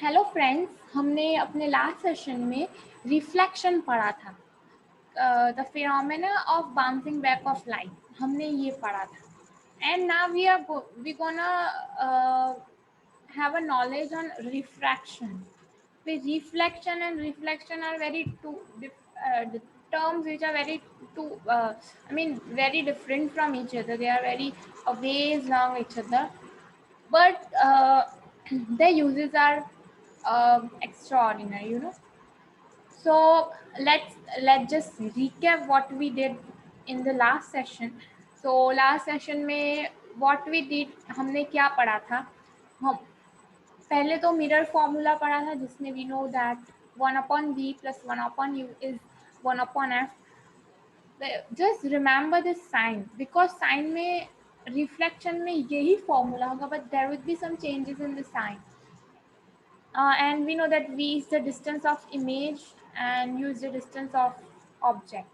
Hello friends, हमने अपने last session में रिफ्लेक्शन पढ़ा था। The phenomena of bouncing back of light हमने ये पढ़ा था। And now we gonna have a knowledge on refraction. The reflection and reflection are very the terms which are very very different from each other. They are very ways long each other, but their uses are extraordinary. So let's just recap what we did in the last session. So last session में what we did, हमने क्या पढ़ा था? हम पहले तो mirror formula पढ़ा था जिसमें we know that 1/v plus 1/u is 1/f. Just remember this sign because sign में reflection में यही फॉर्मूला होगा, but there would be some changes in the sign. And we know that v is the distance of image and u is the distance of object.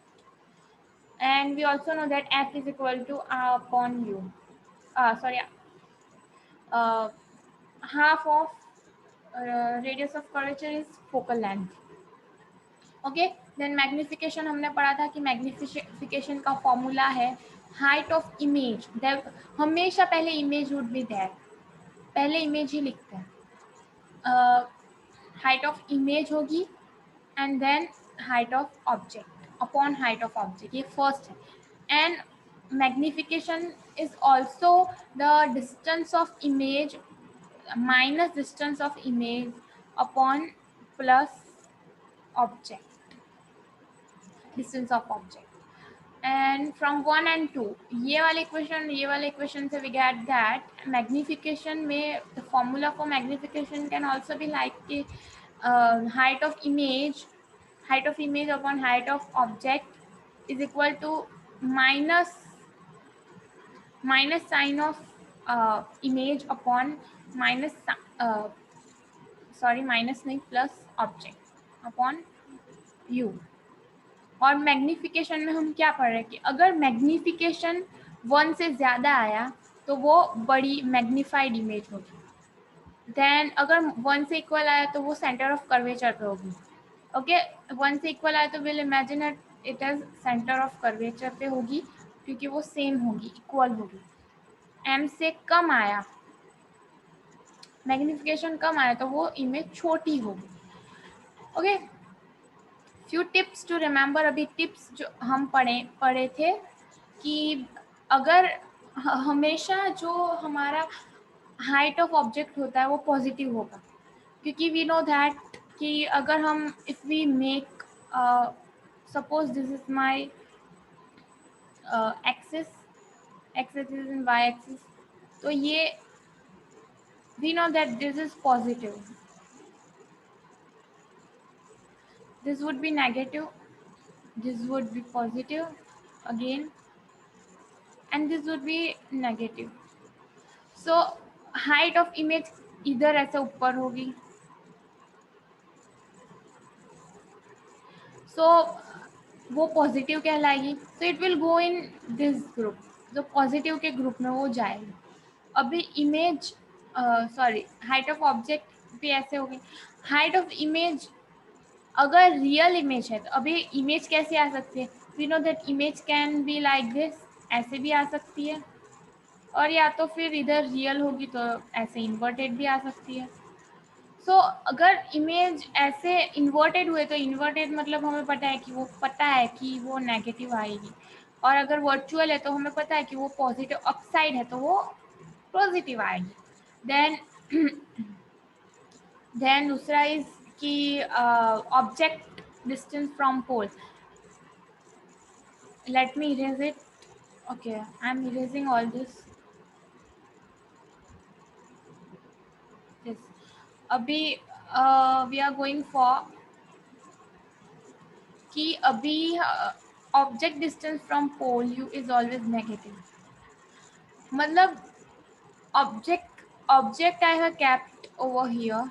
And we also know that f is equal to r upon u. Half of radius of curvature is focal length. Okay, then magnification हमने पढ़ा था कि magnification का formula है height of image. हमेशा पहले image would be there, पहले image ही लिखते हैं. height of image होगी and then height of object upon height of object, ये first है. And magnification is also the distance of image minus distance of image upon plus object, distance of object. And from 1 and 2 ये वाले equation से we get that magnification में the formula for magnification can also be like height of image upon height of object is equal to minus sign of image upon minus नहीं plus object upon u. और magnification में हम क्या पढ़ रहे हैं कि अगर मैग्निफिकेशन 1 से ज़्यादा आया तो वो बड़ी मैग्नीफाइड इमेज होगी. देन अगर 1 से इक्वल आया तो वो सेंटर ऑफ कर्वेचर पे होगी. ओके, 1 से इक्वल आया तो will imagine it as centre of curvature पे होगी क्योंकि वो सेम होगी, इक्वल होगी. m से कम आया, मैग्निफिकेशन कम आया तो वो इमेज छोटी होगी. Okay, few tips to remember. अभी टिप्स जो हम पढ़े थे कि अगर हमेशा जो हमारा हाइट ऑफ ऑब्जेक्ट होता है वो पॉजिटिव होगा क्योंकि वी नो दैट कि अगर हम if we make suppose this is my axis is in Y axis, तो ये we know that this is positive, this would be negative, this would be positive again, and this would be negative. So height of image इधर ऐसे ऊपर होगी, so वो positive कहलाएगी. So it will go in this group, जो positive के group में वो जाएगी. अभी इमेज हाइट ऑफ ऑब्जेक्ट भी ऐसे होगी. हाइट ऑफ इमेज अगर रियल इमेज है तो अभी इमेज कैसे आ सकती है? We know that image can be like this, ऐसे भी आ सकती है, और या तो फिर इधर रियल होगी तो ऐसे इन्वर्टेड भी आ सकती है. सो अगर इमेज ऐसे इन्वर्टेड हुए तो इन्वर्टेड मतलब हमें पता है कि वो नेगेटिव आएगी, और अगर वर्चुअल है तो हमें पता है कि वो पॉजिटिव अपसाइड है तो वो पॉजिटिव आएगी. देन दूसरा इज कि object distance from pole. Let me erase it. Okay, I am erasing all this. अभी वी आर गोइंग फॉर कि अभी object distance from pole you is always negative. मतलब object I have kept over here,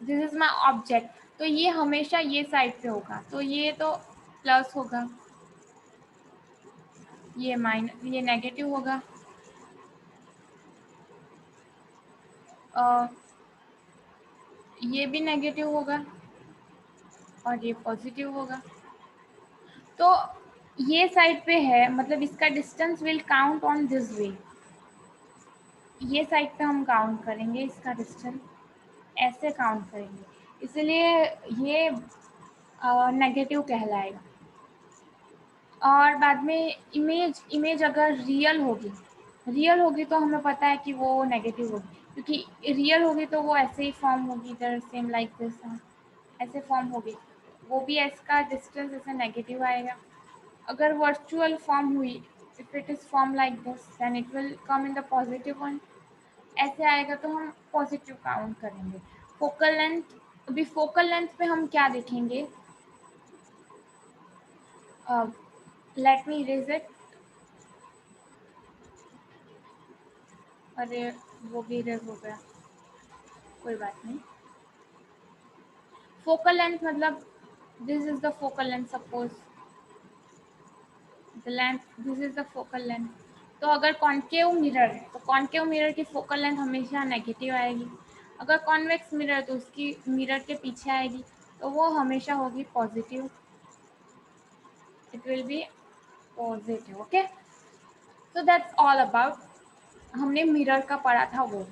this is my object, तो ये हमेशा ये side पे होगा, तो ये तो प्लस होगा, ये नेगेटिव होगा. ये भी नेगेटिव होगा और ये पॉजिटिव होगा। तो ये साइड पे है, मतलब इसका distance will count on this way. ये साइड पे हम काउंट करेंगे इसका डिस्टेंस, ऐसे काउंट करेंगे, इसलिए ये नेगेटिव कहलाएगा। और बाद में इमेज अगर रियल होगी तो हमें पता है कि वो नेगेटिव होगी, क्योंकि रियल होगी तो वो ऐसे ही फॉर्म होगी, इधर सेम लाइक दिस ऐसे फॉर्म होगी, वो भी इसका डिस्टेंस ऐसे नेगेटिव आएगा। अगर वर्चुअल फॉर्म हुई, if it is form like this then it will come in the positive one, ऐसे आएगा तो हम पॉजिटिव काउंट करेंगे। फोकल लेंथ, अभी फोकल लेंथ पे हम क्या देखेंगे, लेट मी इरेज इट। अरे वो भी इरेज हो गया, कोई बात नहीं। फोकल लेंथ मतलब this is the focal length, suppose the length, this is the focal length. तो अगर कॉन्केव मिरर है तो कॉन्केव मिरर की फोकल लेंथ हमेशा नेगेटिव आएगी। अगर कॉन्वेक्स मिरर तो उसकी मिरर के पीछे आएगी, तो वो हमेशा होगी positive, it will be positive. Okay, so that's all about, हमने मिरर का पढ़ा था वो।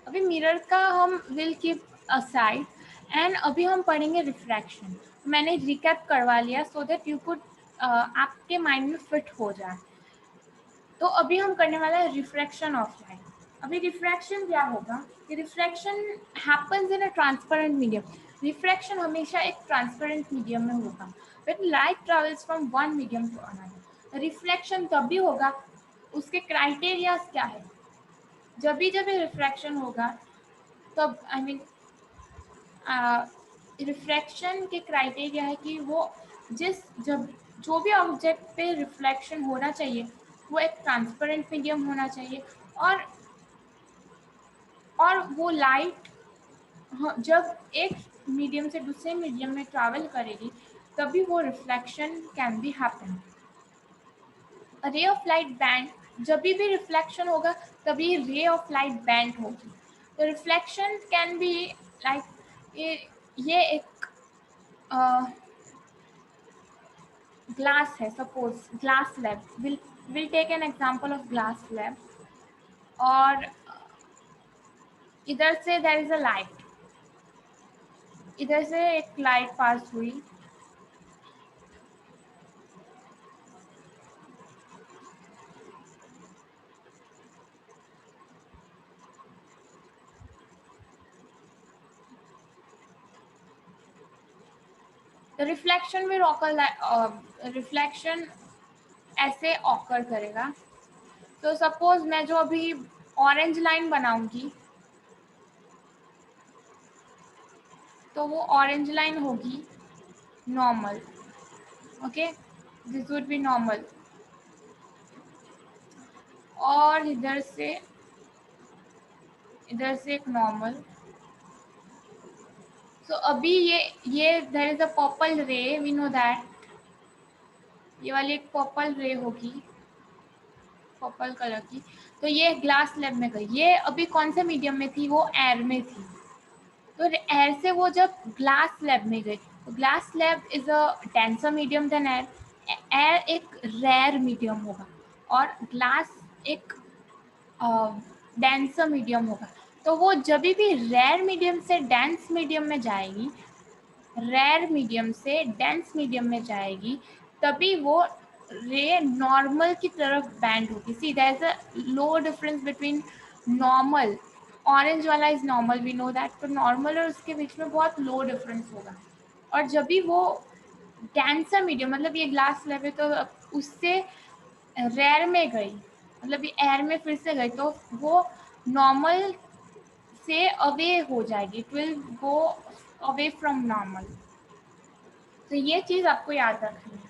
अभी मिरर का हम विल कीप असाइड एंड अभी हम पढ़ेंगे रिफ्रैक्शन। मैंने रिकैप करवा लिया सो दैट यू कुड आपके माइंड में फिट हो जाए। तो अभी हम करने वाला है रिफ्रैक्शन ऑफ लाइट। अभी रिफ्रैक्शन क्या होगा कि refraction happens in a transparent medium. Refraction हमेशा एक ट्रांसपेरेंट मीडियम में होगा। When light travels from one medium to another, reflection तभी होगा, उसके क्राइटेरिया क्या है, जब भी रिफ्रैक्शन होगा तब आई मीन रिफ्रैक्शन के क्राइटेरिया है कि वो जब जो भी ऑब्जेक्ट पे रिफ्लेक्शन होना चाहिए वो एक ट्रांसपेरेंट मीडियम होना चाहिए, और वो लाइट जब एक मीडियम से दूसरे मीडियम में ट्रैवल करेगी तभी वो reflection can be happen. Ray of light band, जब भी रिफ्लेक्शन होगा तभी रे ऑफ लाइट बैंड होगी। तो रिफ्लेक्शन कैन बी लाइक, ये एक ग्लास है, suppose glass slab, will take an example of glass slab, और इधर से देयर इज अ लाइट, इधर से एक लाइट पास हुई, तो रिफ्लेक्शन में रिफ्लेक्शन ऐसे ऑकर करेगा। तो सपोज मैं जो अभी ऑरेंज लाइन बनाऊंगी तो वो ऑरेंज लाइन होगी normal, okay, this would be normal, और इधर से एक नॉर्मल। सो अभी ये देयर इज अ पर्पल रे, वी नो दैट, ये वाली एक पर्पल रे होगी, पर्पल कलर की। तो ये ग्लास स्लैब में गई, ये अभी कौन से मीडियम में थी, वो एयर में थी। तो एयर से वो जब ग्लास स्लैब में गई, तो glass slab is a denser medium than air. Air एक रेयर मीडियम होगा और ग्लास एक डेंसर मीडियम होगा। तो वो जब भी रेयर मीडियम से डेंस मीडियम में जाएगी, रेयर मीडियम से डेंस मीडियम में जाएगी, तभी वो रे नॉर्मल की तरफ बैंड होगी। See there is a low difference between normal, orange वाला is normal, we know that, तो नॉर्मल और उसके बीच में बहुत लो डिफरेंस होगा। और जब भी वो डेंसर मीडियम, मतलब ये ग्लास स्लैब है तो उससे रेयर में गई, मतलब ये एयर में फिर से गई, तो वो नॉर्मल से अवे हो जाएगी, it will go away from normal. तो ये चीज आपको याद रखनी है।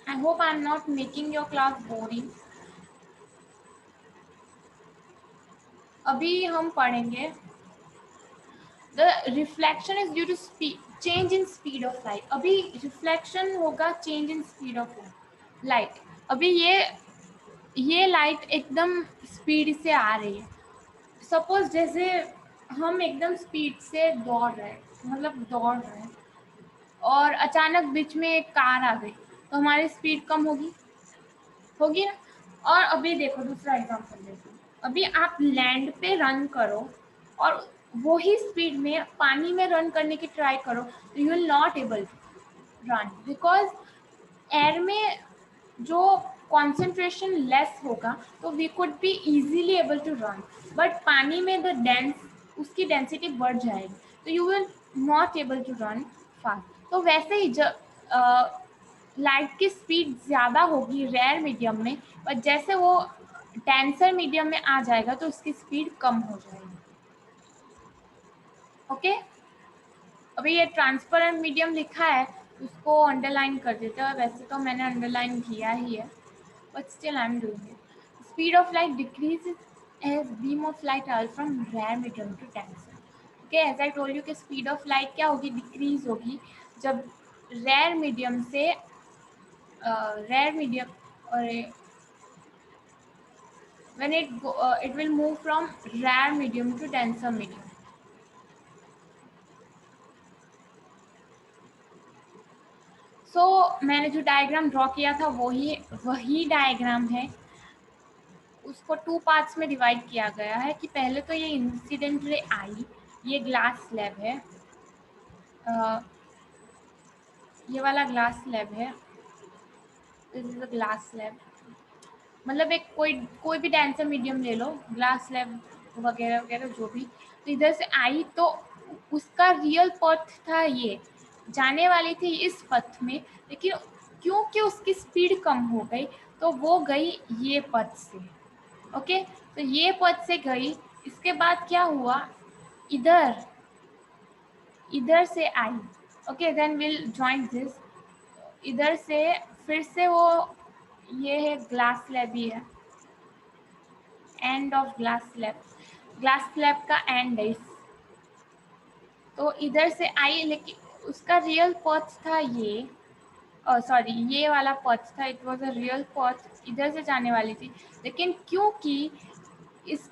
I hope I am not making your class boring. अभी हम पढ़ेंगे the reflection is due to change in speed of light. अभी रिफ्लेक्शन होगा change in speed of light. अभी ये लाइट एकदम स्पीड से आ रही है, सपोज जैसे हम एकदम स्पीड से दौड़ रहे हैं, मतलब दौड़ रहे हैं और अचानक बीच में एक कार आ गई, तो हमारी स्पीड कम होगी ना। और अभी देखो दूसरा एग्जांपल देखो, अभी आप लैंड पे रन करो और वही स्पीड में पानी में रन करने की ट्राई करो, तो you will not able to run, because air में जो कॉन्सेंट्रेशन लेस होगा तो we could be easily able to run, but पानी में द उसकी डेंसिटी बढ़ जाएगी, तो you will not able to run fast. तो वैसे ही जब लाइट की स्पीड ज़्यादा होगी रेयर मीडियम में, और जैसे वो डेंसर मीडियम में आ जाएगा तो उसकी स्पीड कम हो जाएगी। ओके, अभी ये ट्रांसपेरेंट मीडियम लिखा है, उसको अंडरलाइन कर देते हैं, वैसे तो मैंने अंडरलाइन किया ही है, but still I'm doing it. Speed of light decreases as beam of light travels from rare medium to denser. Okay, as I told you कि speed of light क्या होगी, डिक्रीज होगी जब rare medium से rare medium और when it will move from rare medium to denser medium. So मैंने जो diagram draw किया था वही डायग्राम है, उसको 2 पार्ट्स में डिवाइड किया गया है कि पहले तो ये इंसिडेंट रे आई, ये ग्लास स्लैब है, ये वाला ग्लास स्लैब है, this is a glass slab, मतलब एक कोई भी डेंसर मीडियम ले लो, ग्लास स्लैब वगैरह वगैरह जो भी, तो इधर से आई तो उसका रियल पथ था ये, जाने वाली थी इस पथ में, लेकिन क्योंकि उसकी स्पीड कम हो गई तो वो गई ये पथ से। ओके, तो ये पथ से गई, इसके बाद क्या हुआ, इधर इधर से आई। Okay, then will join this, इधर से फिर से वो, ये है ग्लास स्लैब ही है, एंड ऑफ ग्लास स्लैब का एंड है, तो इधर से आई, लेकिन उसका रियल पथ था ये, सॉरी ये वाला पथ था, इट वाज अ रियल पथ, इधर से जाने वाली थी, लेकिन क्योंकि इस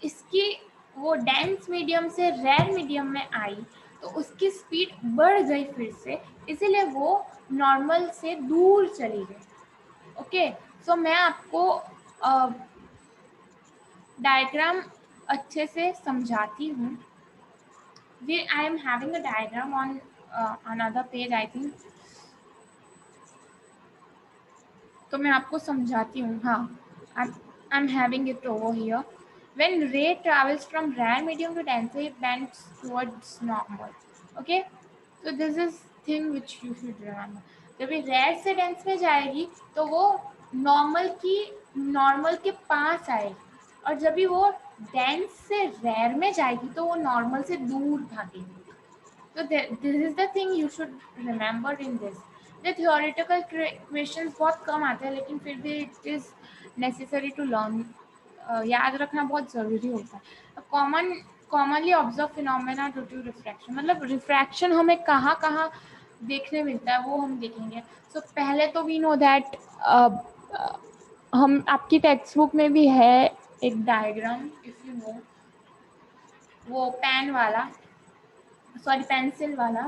इसकी वो डेंस मीडियम से रेयर मीडियम में आई तो उसकी स्पीड बढ़ गई फिर से, इसीलिए वो नॉर्मल से दूर चली गई। ओके, सो मैं आपको डायग्राम अच्छे से समझाती हूँ। I am having a diagram on another page I think, तो मैं आपको समझाती हूँ। हाँ, I'm having it over here. When ray travels from rare medium to denser, it bends towards normal. Okay, so this is thing which you should remember. जब ये rare से dense में जाएगी तो वो नॉर्मल के पास आएगी, और जब भी वो dense से rare में जाएगी तो वो नॉर्मल से दूर भागेगी। So this is the thing you should remember in this. The theoretical questions बहुत कम आते हैं, लेकिन फिर भी it is necessary to learn. याद रखना बहुत ज़रूरी होता है। commonly observed phenomena due to refraction, मतलब refraction हमें कहाँ कहाँ देखने मिलता है वो हम देखेंगे। So पहले तो we know that हम आपकी टेक्स्ट बुक में भी है एक डायग्राम, if you know, वो पेन वाला, सॉरी पेंसिल वाला,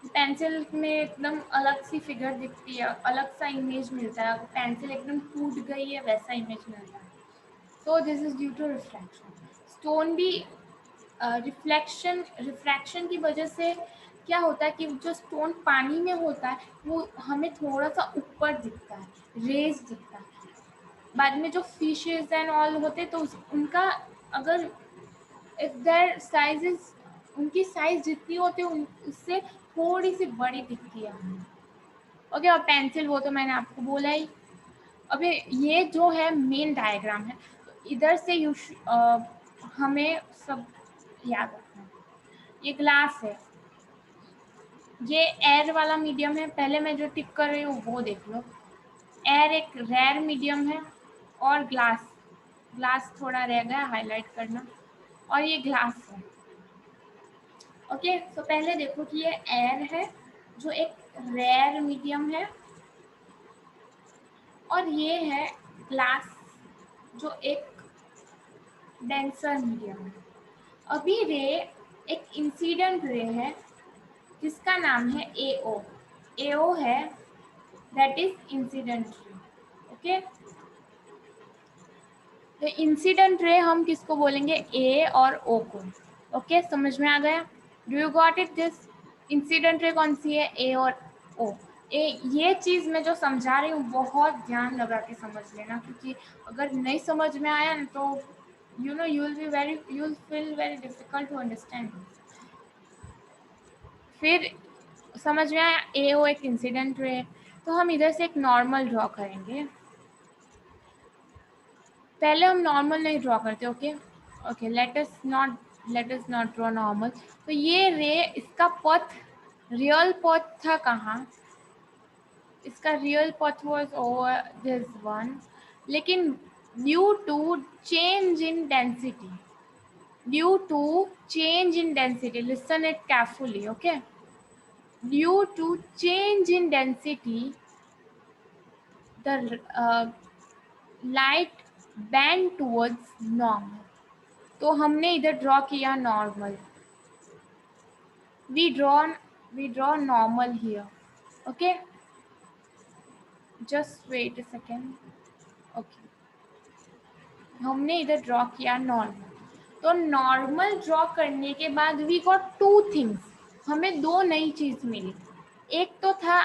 पेंसिल में एकदम अलग सी फिगर दिखती है, अलग सा इमेज मिलता है, पेंसिल एकदम टूट गई है वैसा इमेज मिलता है। तो this is due to refraction. Stone भी रिफ्रैक्शन की वजह से क्या होता है कि जो स्टोन पानी में होता है वो हमें थोड़ा सा ऊपर दिखता है, रेज दिखता है। बाद में जो फिशेज एंड ऑल होते तो उनका अगर इफ देयर साइज इज, उनकी साइज जितनी होती है उससे थोड़ी सी बड़ी दिखती है हमें। ओके, और पेंसिल वो तो मैंने आपको बोला ही। अभी ये जो है मेन डायग्राम है, तो इधर से हमें सब याद रखना है। ये ग्लास है, ये एयर वाला मीडियम है, पहले मैं जो टिक कर रही हूँ वो देख लो। एयर एक रेयर मीडियम है, और ग्लास थोड़ा रह गया हाईलाइट करना, और ये ग्लास है। ओके, तो पहले देखो कि ये एयर है जो एक रेयर मीडियम है, और ये है ग्लास जो एक डेंसर मीडियम है। अभी रे एक इंसिडेंट रे है जिसका नाम है एओ। एओ है, that is incident ray. Okay, तो इंसिडेंट रे हम किसको बोलेंगे, ए और ओ को। ओके, समझ में आ गया? Do you got it this? Incident ray कौन सी है, ए और ओ। ये चीज मैं जो समझा रही हूँ बहुत ध्यान लगा के समझ लेना, क्योंकि अगर नहीं समझ में आया ना तो you know you will feel very difficult to understand. फिर समझ में आया, ए ओ एक इंसिडेंट रे है। तो हम इधर से एक नॉर्मल ड्रॉ करेंगे। पहले हम नॉर्मल नहीं ड्रॉ करते। Okay okay, let us not draw normal. तो ये रे, इसका पथ, रियल पथ था कहाँ, इसका real path was over this one, लेकिन due to change in density, due to change in density, listen it carefully. Okay, due to change in density the light bend towards normal। तो हमने इधर draw किया normal, we draw normal here। okay, just wait a second। okay, हमने इधर draw किया normal. तो normal draw करने के बाद वी गॉट टू थिंग्स, हमें दो नई चीज मिली। एक तो था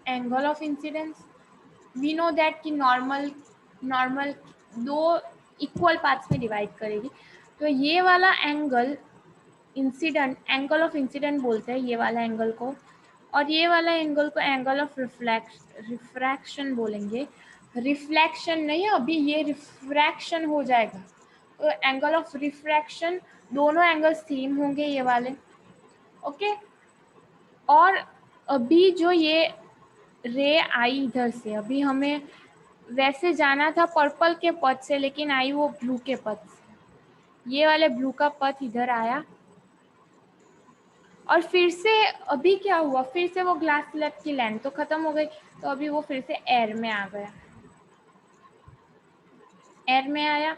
angle of incidence. We know that कि नॉर्मल दो इक्वल पार्ट्स में डिवाइड करेगी। तो ये वाला angle incident, angle of incident बोलते हैं ये वाला एंगल को, और ये वाला एंगल को एंगल ऑफ रिफ्रैक्शन बोलेंगे। रिफ्लेक्शन नहीं, अभी ये रिफ्रैक्शन हो जाएगा। तो एंगल ऑफ रिफ्रैक्शन, दोनों एंगल सेम होंगे ये वाले। ओके, और अभी जो ये रे आई इधर से, अभी हमें वैसे जाना था पर्पल के पथ से, लेकिन आई वो ब्लू के पथ से। ये वाले ब्लू का पथ इधर आया, और फिर से अभी क्या हुआ, फिर से वो ग्लास स्लैब की लेंथ तो खत्म हो गई, तो अभी वो फिर से एयर में आ गया। एयर में आया,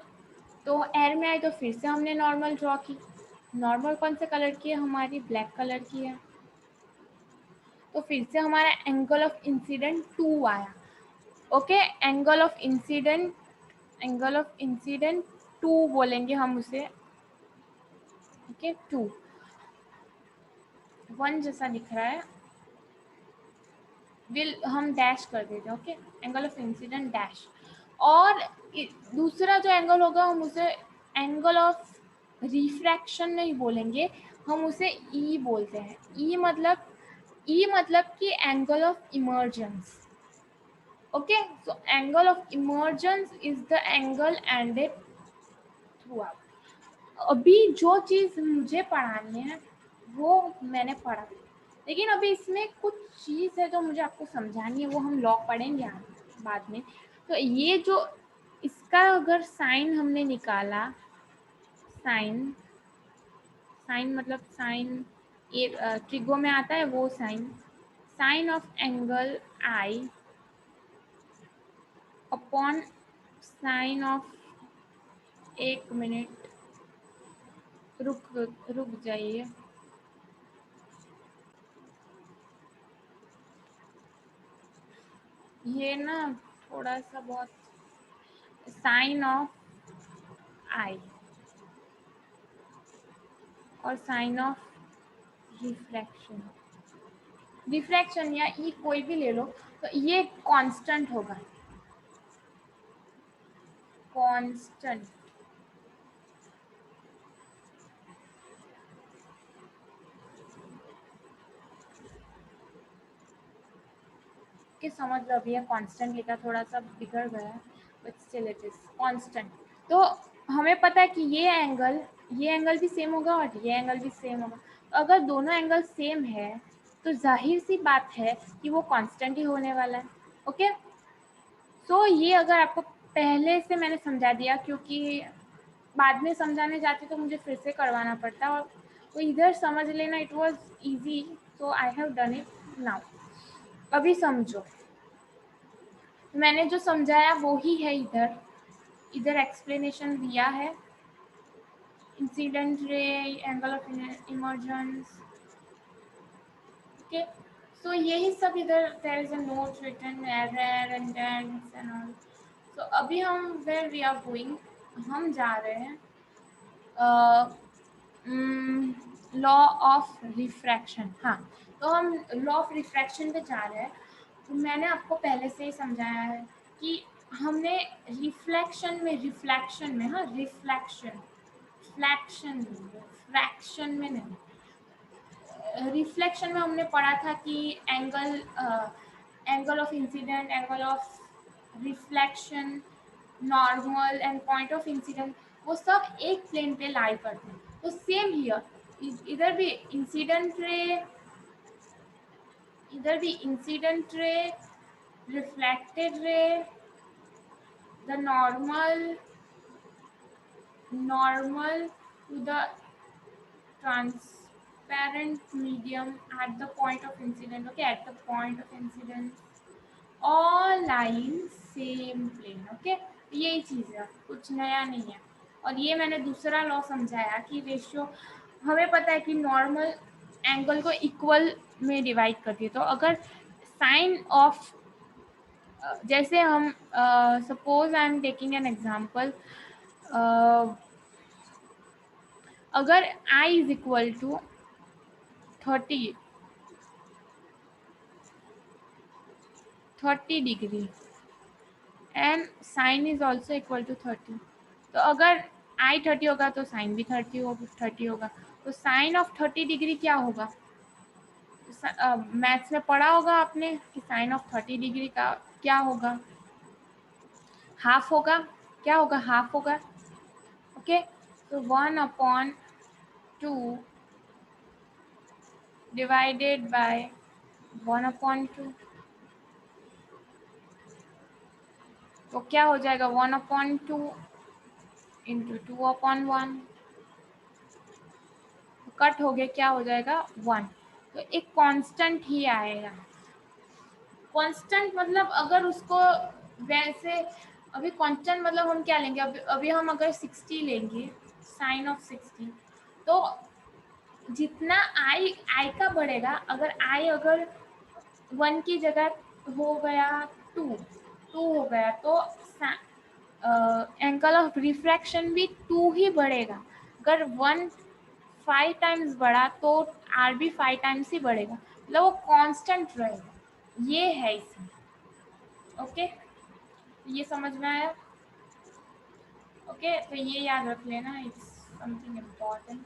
तो एयर में आई तो फिर से हमने नॉर्मल ड्रॉ की। नॉर्मल कौन से कलर की है हमारी, ब्लैक कलर की है। तो फिर से हमारा एंगल ऑफ इंसिडेंट 2 आया। Okay, angle of incident, angle of incident 2 बोलेंगे हम उसे। ओके, 2, 1 जैसा दिख रहा है, विल हम डैश कर देते हैं। Okay, angle of incident dash. और दूसरा जो एंगल होगा हम उसे एंगल ऑफ रिफ्रैक्शन नहीं बोलेंगे, हम उसे ई बोलते हैं। ई मतलब कि angle of emergence. Okay, so angle of emergence is the angle ended through out. अभी जो चीज मुझे पढ़ानी है वो मैंने पढ़ा, लेकिन अभी इसमें कुछ चीज़ है जो मुझे आपको समझानी है, वो हम लॉ पढ़ेंगे बाद में। तो ये जो इसका अगर साइन हमने निकाला, साइन, साइन मतलब साइन ये ट्रिगो में आता है वो sine, sine of angle I upon sine of, एक मिनट रुक जाइए। ये ना थोड़ा सा बहुत, साइन ऑफ आई और साइन ऑफ रिफ्रैक्शन, रिफ्रैक्शन या ई कोई भी ले लो, तो ये कांस्टेंट होगा, कांस्टेंट। कि समझ लो अभी ये कांस्टेंट लिखा थोड़ा सा बिगड़ गया, but still it is constant. तो हमें पता है कि ये एंगल भी सेम होगा और ये एंगल भी सेम होगा। तो अगर दोनों एंगल सेम है तो जाहिर सी बात है कि वो कांस्टेंट ही होने वाला है। ओके, सो ये अगर आपको पहले से मैंने समझा दिया, क्योंकि बाद में समझाने जाती तो मुझे फिर से करवाना पड़ता, और तो इधर समझ लेना, it was easy, so I have done it now. अभी समझो, मैंने जो समझाया वो ही है इधर। इधर एक्सप्लेनेशन दिया है, incident ray, angle of emergence, okay. So यही सब इधर there is a note written error and dense and all. So अभी हम वेयर वी आर गोइंग, हम जा रहे हैं लॉ ऑफ रिफ्रैक्शन। हाँ, तो हम लॉ ऑफ रिफ्रैक्शन पे जा रहे हैं। तो मैंने आपको पहले से ही समझाया है कि हमने रिफ्लेक्शन में, हाँ रिफ्लेक्शन, फ्लैक्शन फ्रैक्शन में नहीं, रिफ्लेक्शन में हमने पढ़ा था कि angle of incident, angle of reflection, normal and point of incident, वो सब एक प्लेन पे लाई करते हैं। तो सेम हियर, इधर भी इंसिडेंट रे, इधर भी incident ray, reflected ray, the normal to the transparent medium at the point of incident, okay, at the point of incident all lines same plane, okay। यही चीज़ है, कुछ नया नहीं है। और ये मैंने दूसरा लॉ समझाया कि रेशियो, हमें पता है कि नॉर्मल एंगल को इक्वल में डिवाइड करती है। तो अगर साइन ऑफ, जैसे हम suppose I am taking an example, अगर I is equal to 30 degree and sine is also equal to 30, तो अगर I 30 होगा तो साइन भी 30 होगा। तो साइन ऑफ 30 डिग्री क्या होगा? मैथ्स में पढ़ा होगा आपने कि साइन ऑफ 30 डिग्री का क्या होगा? हाफ होगा। क्या होगा? हाफ होगा, ओके। तो 1/2 डिवाइडेड बाय 1/2, तो क्या हो जाएगा? 1/2 इंटू 2/1, कट हो गया, क्या हो जाएगा? 1। तो एक कांस्टेंट ही आएगा। कांस्टेंट मतलब अगर उसको वैसे, अभी कांस्टेंट मतलब हम क्या लेंगे? अभी हम अगर 60 लेंगे, साइन ऑफ 60, तो जितना आई का बढ़ेगा, अगर आई अगर 1 की जगह हो गया 2 हो गया, तो एंगल ऑफ रिफ्रैक्शन भी 2 ही बढ़ेगा। अगर 1 5 टाइम्स बढ़ा तो आर भी 5 टाइम्स ही बढ़ेगा, मतलब वो कांस्टेंट रहेगा। ये है इसमें, ओके। ये समझ में आया? ओके, तो ये याद रख लेना, it's something important.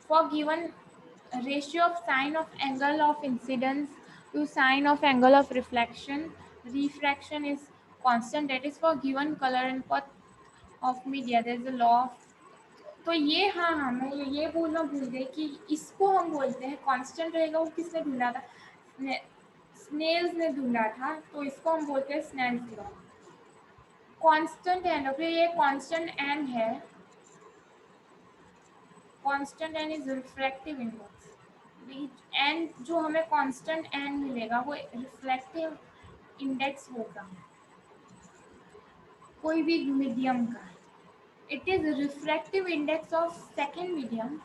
For given ratio of sine of angle of incidence to sine of angle of reflection, refraction is constant, that is for given color and path of media there is a law of, तो ये, हाँ हाँ मैं ये बोलना भूल गई कि इसको हम बोलते हैं कांस्टेंट रहेगा। वो किसने ढूंढा था? स्नेल्स ने ढूंढा था, तो इसको हम बोलते हैं Snell's law. Constant n, okay, ये कांस्टेंट एन है, constant n is refractive index. N जो हमें कांस्टेंट एन मिलेगा वो रिफ्लेक्टिव इंडेक्स होगा कोई भी मीडियम का। It is refractive index of second medium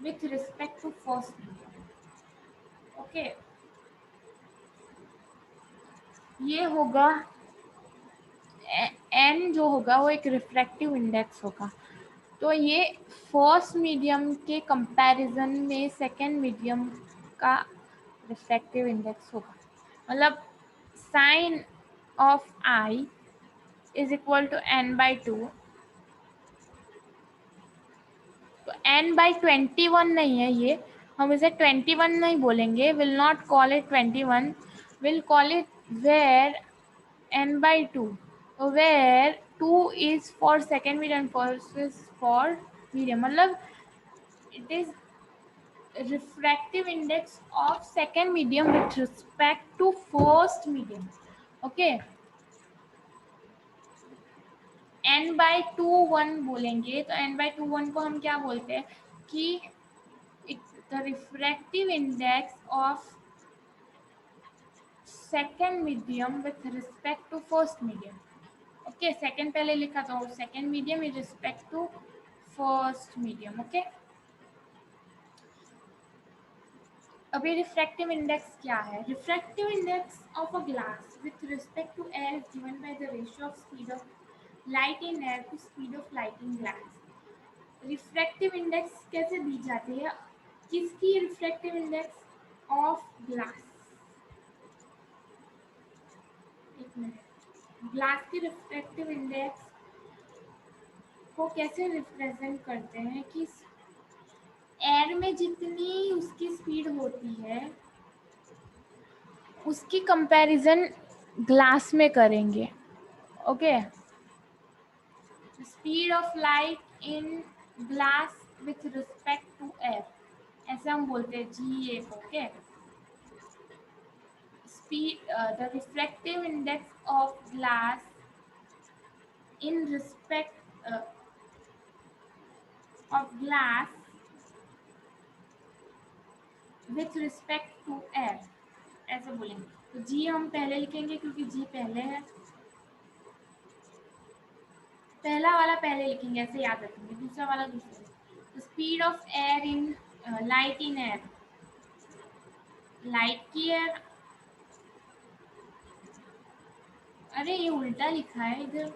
with respect to first medium, okay. ये होगा एन, जो होगा वो एक रिफ्रैक्टिव इंडेक्स होगा। तो ये फर्स्ट मीडियम के कंपैरिजन में सेकेंड मीडियम का रिफ्रैक्टिव इंडेक्स होगा। मतलब sine of I is equal to n/2, तो n/21 नहीं है ये, हम इसे 21 नहीं बोलेंगे, will not call it 21, will call it where n/2, where 2 is for second medium, first is for medium. मतलब it is refractive index of second medium with respect to first medium, okay। n/21 बोलेंगे, तो n/21 को हम क्या बोलते हैं कि the refractive index of second medium with respect to first medium. Okay, second पहले लिखा था, second medium with respect to first medium. Okay, अभी रिफ्रैक्टिव इंडेक्स क्या है? Refractive index of a glass with respect to air is given by the ratio of speed of light in air to speed of light in glass. Refractive index कैसे दी जाती है? किसकी refractive index? Of glass. एक minute. Glass की refractive index को कैसे represent करते हैं कि एयर में जितनी उसकी स्पीड होती है उसकी कंपैरिजन ग्लास में करेंगे. Okay, speed of light in glass with respect to air, ऐसे हम बोलते हैं जी. Okay, speed the refractive index of glass in respect of glass with respect to air, ऐसे बोलेंगे. तो जी हम पहले लिखेंगे क्योंकि जी पहले है, पहला वाला पहले लिखेंगे, ऐसे याद रखेंगे. दूसरा वाला दूसरा. Speed of air in light in air, light की एयर. अरे ये उल्टा लिखा है इधर.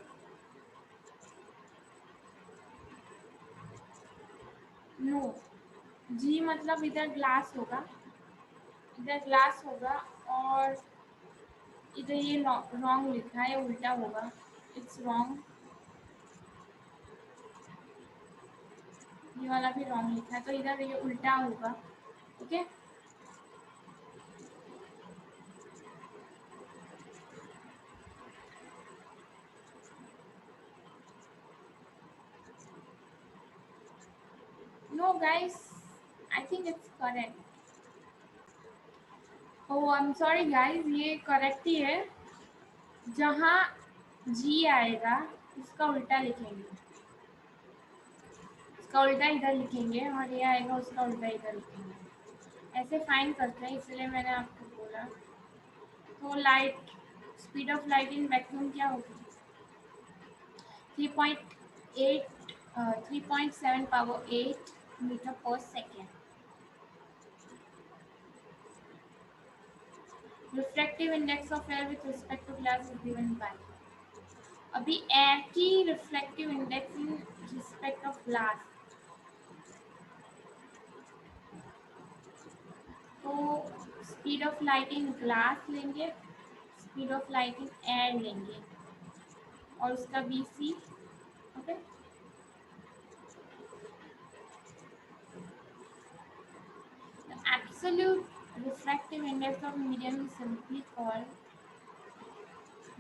नो, जी मतलब इधर ग्लास होगा, इधर ग्लास होगा और इधर ये रॉन्ग लिखा है, उल्टा होगा. It's wrong. ये वाला भी रॉन्ग लिखा है तो इधर ये उल्टा होगा. Okay, no guys, I think it's correct. Oh I am sorry guys, ये करेक्ट ही है. जहाँ जी आएगा उसका उल्टा लिखेंगे, उसका उल्टा इधर लिखेंगे, और ये आएगा उसका उल्टा इधर लिखेंगे. ऐसे फाइन करते हैं, इसलिए मैंने आपको बोला. तो light, speed of light in vacuum क्या होगी? 3.8 3.7 पावर 8 मीटर पर second. Refractive index of air with respect to glass is given by. अभी एयर की reflective index in respect of glass, तो speed of light in glass लेंगे, speed of light in air लेंगे और उसका BC. Okay, absolute refractive index of medium is simply called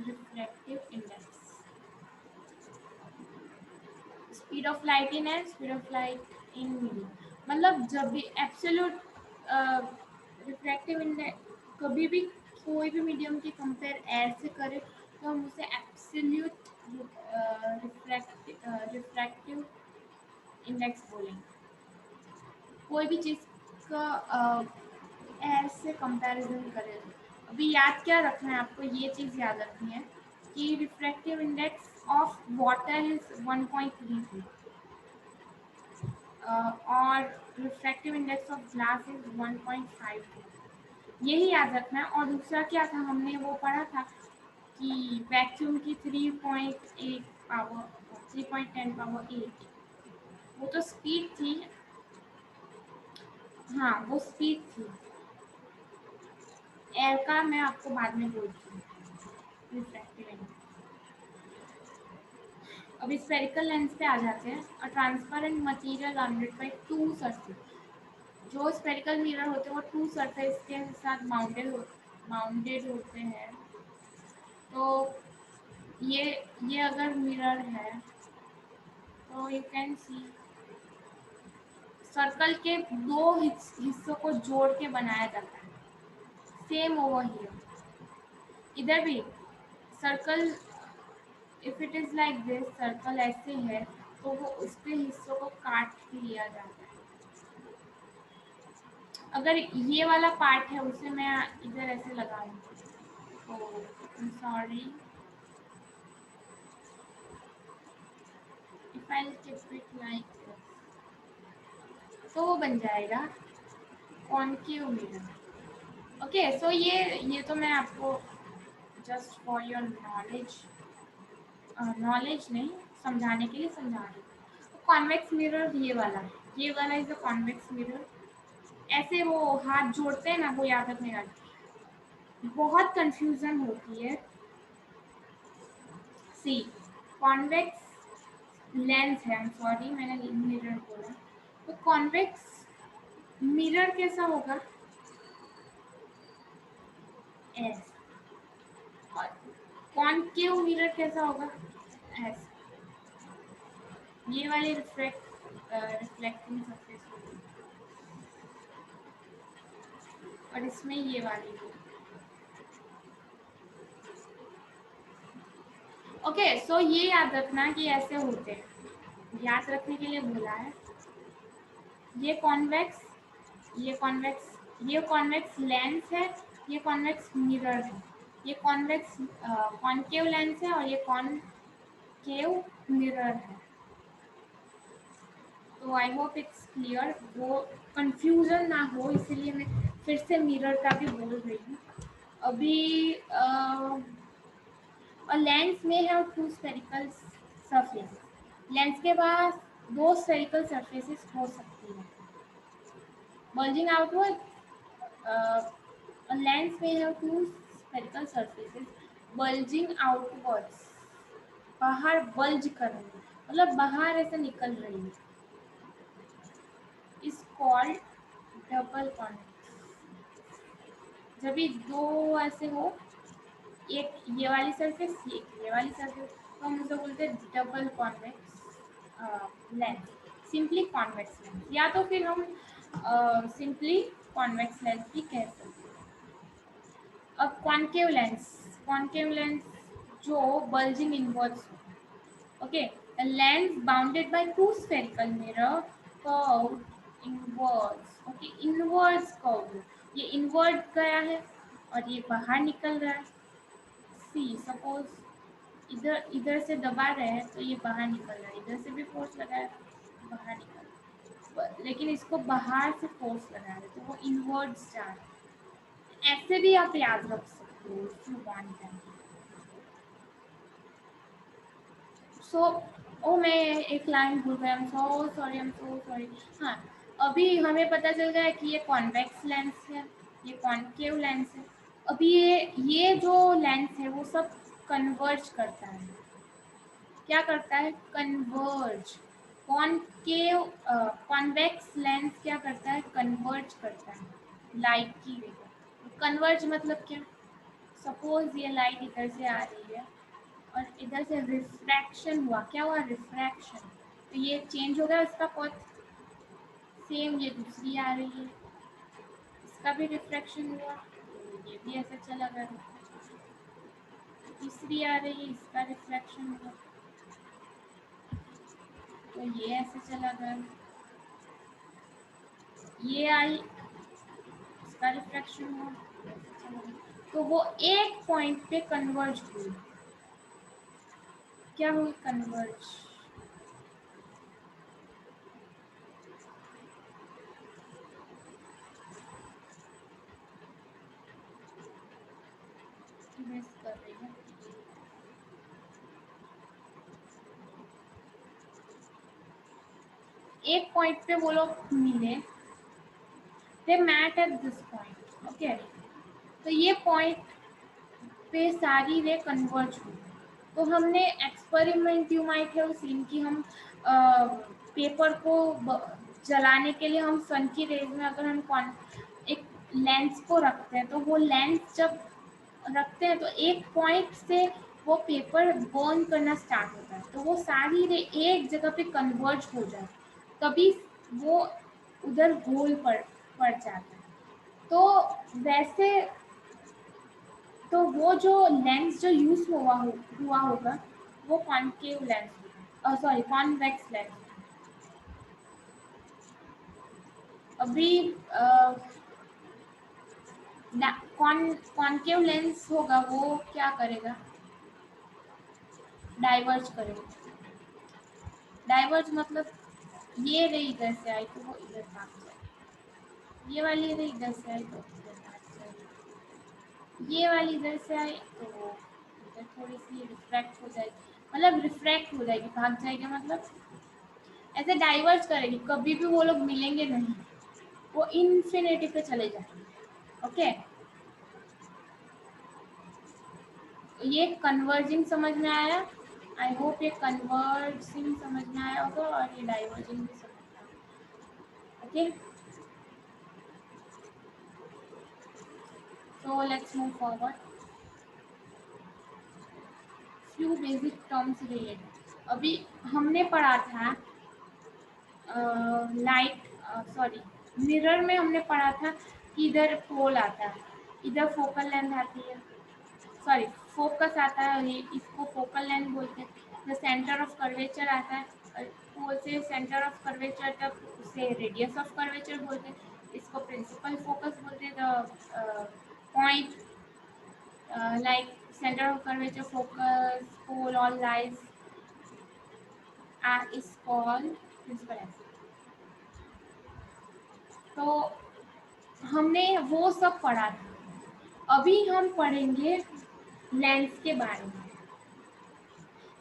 refractive index. Speed of light in air, speed of light in medium, मतलब जब भी absolute refractive index कभी भी कोई भी मीडियम की कंपेयर एयर से करें तो हम उसे एब्सोल्यूट रिफ्रैक्टिव इंडेक्स बोलेंगे. कोई भी चीज़ का एयर से कंपैरिजन करें. अभी याद क्या रखना है आपको, ये चीज़ याद रखनी है कि refractive index of water is 1.33 और refractive index of glass is 1.52. यही याद रखना है. और दूसरा क्या था, हमने वो पढ़ा था कि वैक्यूम की 3.8 पावर 3.10 पावर 8, वो तो स्पीड थी. हाँ वो स्पीड थी. एयर का मैं आपको बाद में बोलती हूँ. Refractive index. अभी स्फेरिकल लेंस पे आ जाते हैं. A transparent material surrounded by two surface. जो स्फेरिकल मिरर होते हैं वो टू सरफेस के साथ माउंटेड होते हैं. तो ये अगर मिरर है तो यू कैन सी सर्कल के दो हिस्सों को जोड़ के बनाया जाता है. सेम ओवर हियर, इधर भी circle, if it is like this, circle ऐसे है तो वो उसके हिस्सों को काट के लिया जाता है. अगर ये वाला पार्ट है उसे मैं इधर ऐसे लगाऊंगी Oh, I'm sorry. If I'll keep it like this, तो वो बन जाएगा कॉन्केव मिरर। ओके, सो ये तो मैं आपको just for your knowledge, knowledge नहीं, समझाने के लिए समझा रही हूँ। कॉन्वेक्स मिरर ये वाला है, ये वाला इज द कॉन्वेक्स मिरर। ऐसे वो हाथ जोड़ते हैं ना, वो याद रखने वाली बहुत कंफ्यूजन होती है। सी, कॉन्वेक्स लेंस है, I'm सॉरी मैंने मिरर बोला। तो कॉन्वेक्स मिरर कैसा होगा, एस। और कॉनकेव मिरर कैसा होगा, एस। ये वाली रिफ्लेक्टिंग सरफेस होगी, और इसमें ये वाली होगी। ओके, सो ये याद रखना कि ऐसे होते हैं, याद रखने के लिए बोला है। ये कॉन्वेक्स, ये कॉन्वेक्स, ये कॉन्वेक्स लेंस है, ये कॉन्वेक्स मिरर है। ये कॉन्वेक्स कॉनकेव लेंस है और ये कॉनकेव मिरर है। तो आई होप इट्स क्लियर, वो कंफ्यूजन ना हो, इसीलिए मैं फिर से मिरर का भी बोल रही हूँ। अभी a lens may have two spherical surfaces. Lens के पास दो spherical surfaces हो सकती है। Bulging outward, uh, a lens may have two spherical surfaces bulging outwards. बाहर bulge कर रही है, मतलब बाहर ऐसे निकल रही है, is called double convex। जब भी दो ऐसे हो, एक ये वाली सरफेस, ये वाली सरफेस, तो हम उसे बोलते हैं double convex lens, simply convex lens, या तो फिर हम सिंपली कॉन्वेक्स लेंस भी कह सकते हैं। अब कॉन्केव लेंस जो बल्जिंग इनवर्ड्स हो, okay, the lens bounded by two spherical mirror curved inwards, okay, inwards curve, ये इनवर्ड गया है और ये बाहर निकल रहा है। सी सपोज इधर इधर से दबा रहे हैं तो ये बाहर निकल रहा है, इधर से भी फोर्स लगा है, बाहर निकल रहा है, लेकिन इसको बाहर से फोर्स लगा है तो वो इनवर्ड्स जा रहा है। ऐसे भी आप याद रख सकते हो इफ यू वांट दैट। सो ओ मैं एक लाइन भूल गया, आई एम सो सॉरी। हाँ, अभी हमें पता चल गया है कि ये कॉन्वेक्स लेंस है, ये कॉनकेव लेंस है। अभी ये जो लेंस है वो सब कन्वर्ज करता है। क्या करता है, कन्वर्ज। कॉनकेव कॉन्वेक्स लेंस क्या करता है, कन्वर्ज करता है लाइट की रे। कन्वर्ज मतलब क्या, सपोज ये लाइट इधर से आ रही है और इधर से रिफ्रैक्शन हुआ, क्या हुआ, रिफ्रैक्शन, तो ये चेंज हो गया इसका पथ। सेम ये दूसरी आ रही है, इसका भी रिफ्रैक्शन हुआ, तो ये भी ऐसे चला गया। तीसरी आ रही है, इसका रिफ्रैक्शन हुआ, तो ये ऐसे चला गया। ये आई, इसका रिफ्रैक्शन हुआ, तो वो एक पॉइंट पे कन्वर्ज हुई। क्या हुई, कन्वर्ज। मिस कर रही है, एक पॉइंट पे वो लोग मिले, they met at this point, okay. तो ये पॉइंट पे सारी रे कन्वर्ज हुई। तो हमने experiment you might have seen कि हम पेपर को जलाने के लिए हम सन की रेज में अगर हम एक लेंस को रखते हैं, तो वो लेंस जब रखते हैं तो एक पॉइंट से वो पेपर बर्न करना स्टार्ट होता है, तो वो सारी रे एक जगह पे कन्वर्ज हो जाए, तभी वो उधर गोल पड़ जाता है। तो वैसे, तो वो जो लेंस जो यूज हुआ होगा वो कॉनकेव लेंस होगा, सॉरी कॉन्वेक्स लेंस। अभी कॉनकेव लेंस होगा वो क्या करेगा, डाइवर्ज करेगा। डाइवर्ज मतलब ये रही इधर से आई तो वो इधर भाग जाएगी, ये वाली रही इधर से आई तो इधर भाग जाएगी, ये वाली इधर से आई तो वो इधर थोड़ी सी रिफ्रैक्ट हो जाएगी, मतलब रिफ्रैक्ट हो जाएगी, भाग जाएगी, मतलब ऐसे डाइवर्ज करेगी, कभी भी वो लोग मिलेंगे नहीं, वो इन्फिनिटी पे चले जाएंगे। ओके, ये कन्वर्जिंग समझ में आया, आई होप ये कन्वर्जिंग समझ में आया होगा और ये डाइवर्जिंग भी समझ में आया। Okay, so let's move forward. Few basic terms related, अभी हमने पढ़ा था लाइट, सॉरी, मिरर में हमने पढ़ा था कि इधर पोल आता है, इधर फोकल लेंथ आती है, सॉरी फोकस आता है, ये इसको फोकल लेंथ बोलते हैं। द सेंटर ऑफ कर्वेचर आता है, पोल से सेंटर ऑफ कर्वेचर तक उसे रेडियस ऑफ कर्वेचर बोलते हैं, इसको प्रिंसिपल फोकस बोलते हैं। The point like centre of curvature, focus, pole और lies is called principal axis. तो हमने वो सब पढ़ा था, अभी हम पढ़ेंगे लेंस के बारे में।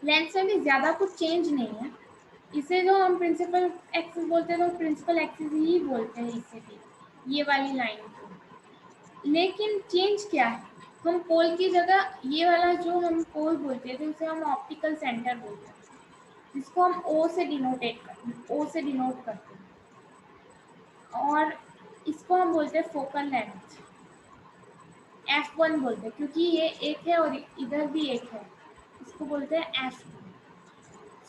लेंस में भी ज़्यादा कुछ चेंज नहीं है, इसे जो हम प्रिंसिपल एक्सिस बोलते हैं तो प्रिंसिपल एक्सिस ही बोलते हैं इसे भी, ये वाली लाइन को। लेकिन चेंज क्या है, हम पोल की जगह ये वाला जो हम पोल बोलते थे उसे हम ऑप्टिकल सेंटर बोलते हैं, जिसको हम ओ से डिनोटेट करते हैं, ओ से डिनोट करते हैं, और इसको हम बोलते हैं फोकल लेंथ, F1 बोलते हैं, क्योंकि ये एक है और इधर भी एक है, इसको बोलते हैं F2,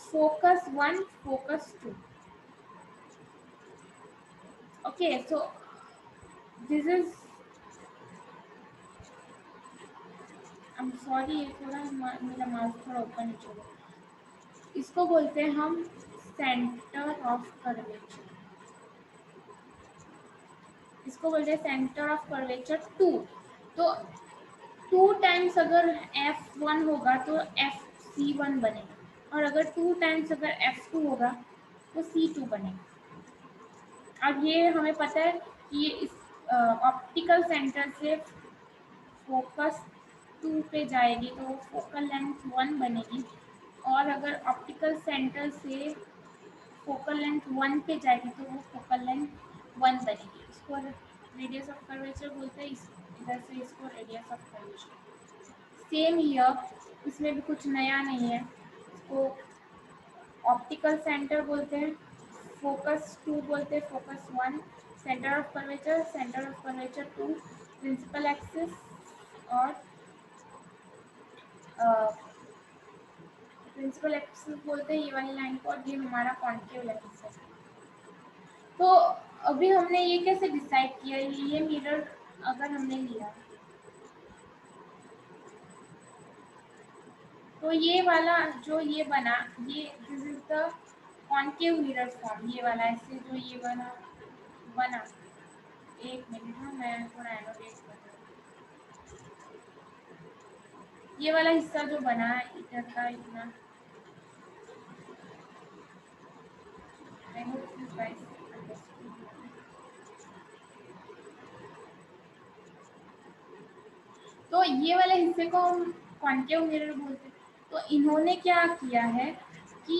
focus 1, focus 2। Okay, so this is, I am sorry, ये थोड़ा मेरा माउथ थोड़ा ऊपर नीचे हो, इसको बोलते हैं हम सेंटर ऑफ कर्वेचर, इसको बोलते हैं सेंटर ऑफ कर्वेचर 2। तो 2 टाइम्स अगर F1 होगा तो FC1 बनेगा, और अगर 2 टाइम्स अगर F2 होगा तो C2 बनेगा। अब ये हमें पता है कि ये इस ऑप्टिकल सेंटर से फोकस 2 पे जाएगी तो फोकल लेंथ 1 बनेगी, और अगर ऑप्टिकल सेंटर से फोकल लेंथ 1 पे जाएगी तो वो फोकल लेंथ 1 बनेगी। इसको रेडियस ऑफ कर्वेचर बोलते हैं, इधर से इसको radius of curvature. Same year, इसमें भी कुछ नया नहीं है, इसको ऑप्टिकल सेंटर बोलते हैं, फोकस 2 बोलते हैं, focus 1, centre of curvature 2, principal axis, और प्रिंसिपल एक्सिस बोलते हैं ये वाली लाइन को, और ये हमारा कॉन्केव लेंस है। तो अभी हमने ये कैसे डिसाइड किया, ये मिरर अगर हमने लिया तो ये वाला जो ये बना, ये this is the concave mirror form, ये वाला ऐसे जो ये वाला बना, एक मिनट हाँ, मैं थोड़ा एनोटेट कर रही हूँ। ये वाला हिस्सा जो बना इधर का इतना, I hope you guys understood. तो ये वाले हिस्से को हम कॉन्केव मिरर बोलते हैं। तो इन्होंने क्या किया है कि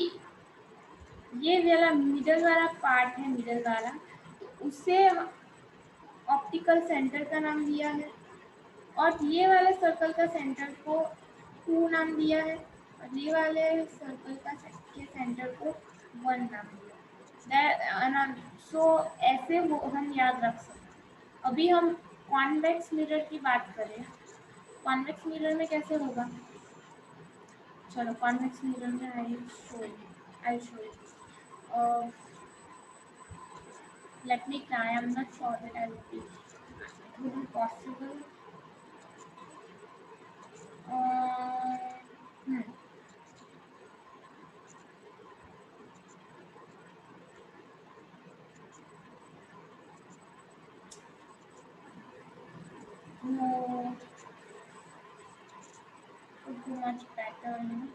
ये वाला मिडल वाला पार्ट है, मिडल वाला, तो उसे ऑप्टिकल सेंटर का नाम दिया है, और ये वाले सर्कल का सेंटर को 2 नाम दिया है, और ये वाले सर्कल का के सेंटर को 1 नाम दिया। सो ऐसे वो हम याद रख सकते। अभी हम कॉन्वेक्स मिरर की बात करें, कॉन्वेक्स मिरर में कैसे होगा, चलो कॉन्वेक्स मिरर में I show you, let me try, I'm not sure that I will be, it will be possible. uh, hmm. too much better, you know.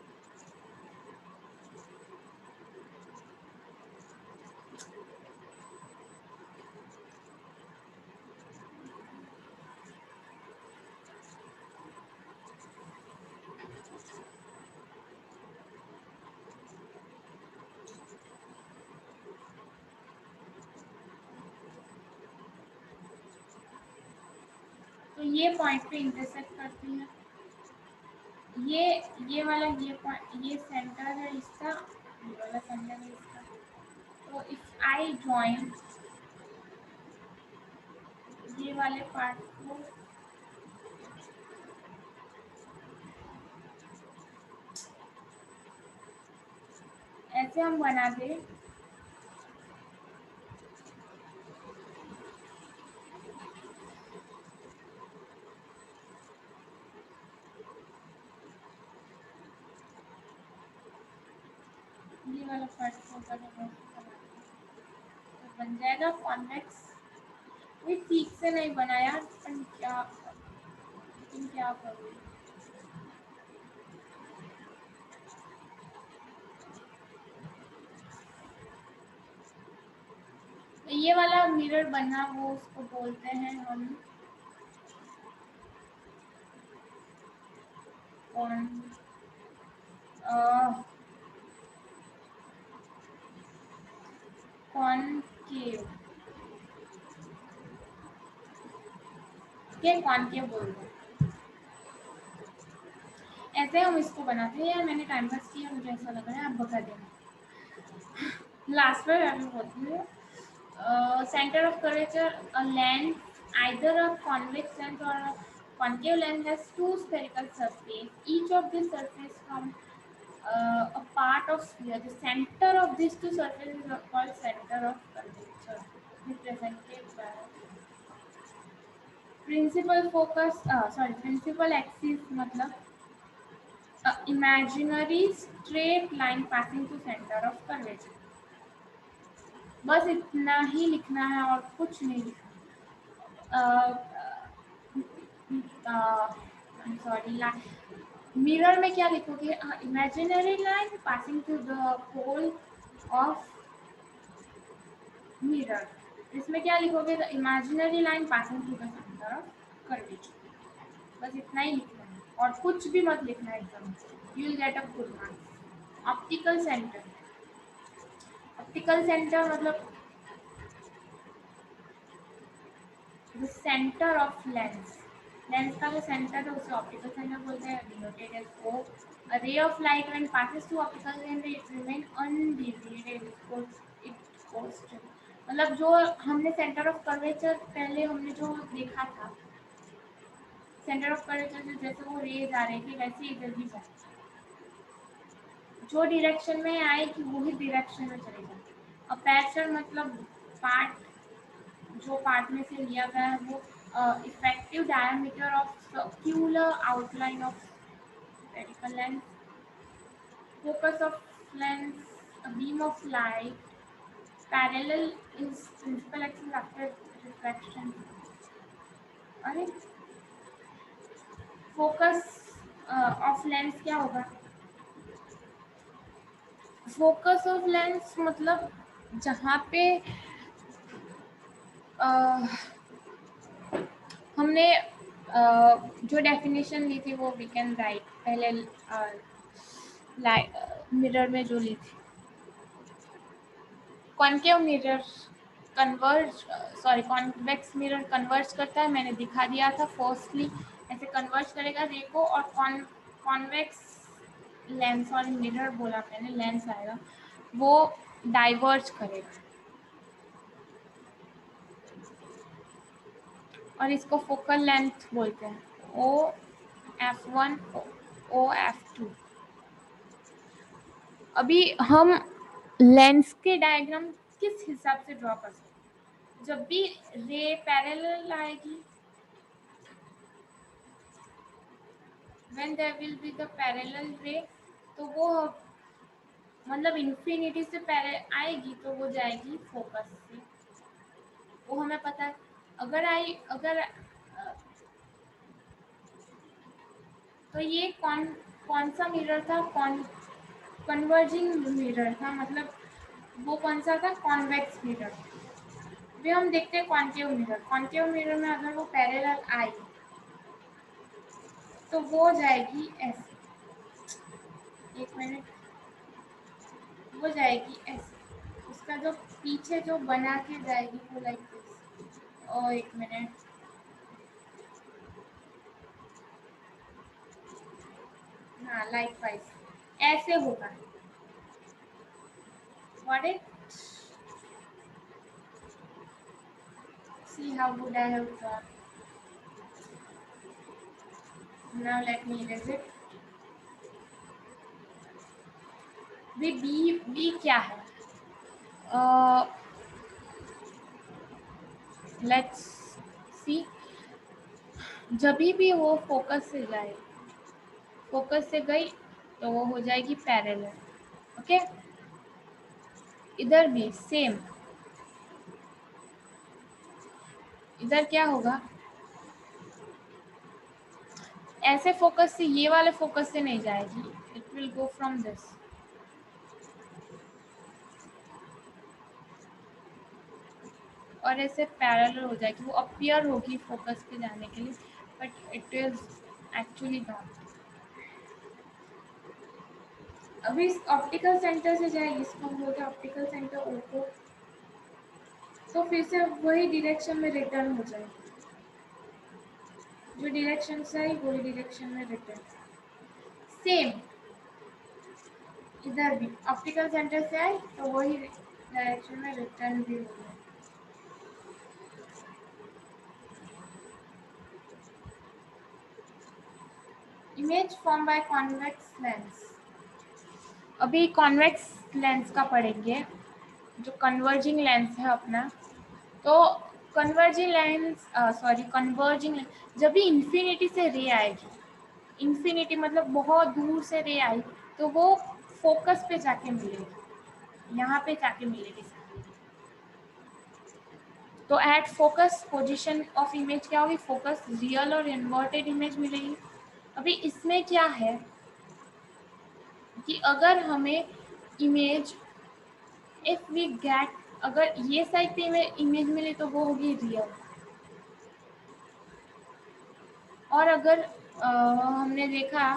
तो ये पॉइंट पे इंटरसेक्ट करती है। ये ये वाला ये पॉइंट, ये सेंटर है इसका, ये वाला सेंटर है इसका। तो इफ आई ज्वाइन ये वाले पार्ट को, ऐसे हम बना दे, ये वाला पार्ट को बना तो बन जाएगा कॉन्वेक्स। ये ठीक से नहीं बनाया, पर क्या, लेकिन क्या करूँ। तो ये वाला मिरर बनना, वो उसको बोलते हैं हम कौन कॉनकेव के कॉनकेव बोलते हैं। ऐसे हम इसको बनाते हैं। यार मैंने टाइम पास किया, मुझे ऐसा लग रहा है, आप बता देना। लास्ट में मैं बोलती हूँ, center of curvature, a lens, either a convex lens or a concave lens, has two spherical surfaces. Each of these surfaces from a part of sphere. The center of these two surfaces is called center of curvature, represented by principal focus. Principal axis मतलब imaginary straight line passing to center of curvature. बस इतना ही लिखना है और कुछ नहीं लिखना। Sorry, mirror में क्या लिखोगे? Imaginary line passing to the pole of mirror. इसमें क्या लिखोगे? The imaginary line passing to the centre of curvature. बस इतना ही लिखना है और कुछ भी मत लिखना है एकदम। You will get a good marks. Optical centre, optical centre मतलब the centre of lens. Lens का जो सेंटर है उसे ऑप्टिकल सेंटर बोलते हैं। Denoted as O. A ray of light when passes through optical lens it remain undeviated, it goes to, मतलब जो हमने सेंटर ऑफ कर्वेचर पहले हमने जो देखा था, सेंटर ऑफ कर्वेचर से जैसे वो रेज आ रही थी वैसे इधर भी जाए, जो डायरेक्शन में आएगी वही डायरेक्शन में चले जाए। अपर्चर मतलब पार्ट, जो पार्ट में से लिया गया है वो effective diameter of circular outline of spherical lens. Focus of lens, a beam of light, parallel is principal axis after refraction. अरे फोकस ऑफ लेंस क्या होगा? फोकस ऑफ लेंस मतलब जहाँ पे हमने जो डेफिनेशन ली थी वो वी कैन राइट पहले मिरर में जो ली थी। Concave mirror convex mirror converge करता है, मैंने दिखा दिया था। फर्स्टली ऐसे कन्वर्ज करेगा रे को, और कॉन्वेक्स लेंस और मिरर बोला मैंने, लेंस आएगा वो डाइवर्ज करेगा, और इसको फोकल लेंथ बोलते हैं। OF1 OF2। अभी हम लेंस के डायग्राम किस हिसाब से ड्रॉ कर सकते हैं? जब भी रे पैरेलल आएगी, when there will be the parallel ray, तो वो मतलब इन्फिनिटी से पहले आएगी तो वो जाएगी फोकस से, वो हमें पता है। अगर तो ये कौन सा मिरर था? कन्वर्जिंग मिरर था, मतलब वो कौन सा था? Convex mirror. अभी हम देखते हैं कॉन्केव मिरर। कॉन्केव मिरर में अगर वो पैरेलल आई तो वो हो जाएगी ऐसे, एक मिनट, वो जाएगी ऐसे, उसका जो पीछे जो बना के जाएगी वो लाइक दिस। और एक मिनट, हाँ लाइक वाइज ऐसे होगा। Got it? See how good I have drawn. Now let me erase it. B क्या है? Let's see. जब भी वो फोकस से जाए, फोकस से गई तो वो हो जाएगी पैरेलल। ओके, इधर भी सेम। इधर क्या होगा? ऐसे फोकस से, ये वाले फोकस से नहीं जाएगी, it will go from this, और ऐसे पैरेलल हो जाएगी। वो अपीयर होगी फोकस पे जाने के लिए, but it is actually not. अभी इस ऑप्टिकल सेंटर से जाएगी, इसको हम बोलते हैं ऑप्टिकल सेंटर ओ को, तो फिर से वही डायरेक्शन में रिटर्न हो जाएगी। जो डायरेक्शन से आई वही डायरेक्शन में रिटर्न। सेम इधर भी ऑप्टिकल सेंटर से आई तो वही डायरेक्शन में रिटर्न भी हो गया। Image form by convex lens. अभी कॉन्वेक्स लेंस का पढ़ेंगे, जो कन्वर्जिंग लेंस है अपना। तो कन्वर्जिंग लेंस, कन्वर्जिंग लेंस जब भी इन्फिनिटी से रे आएगी, इन्फिनिटी मतलब बहुत दूर से रे आई, तो वो फोकस पे जाके मिलेगी, यहाँ पे जाके मिलेगी। तो at focus position of image क्या होगी? फोकस रियल और इन्वर्टेड इमेज मिलेगी। अभी इसमें क्या है कि अगर हमें इमेज, इफ वी गेट, अगर ये साइड पे इमेज मिले तो वो होगी रियल। और अगर हमने देखा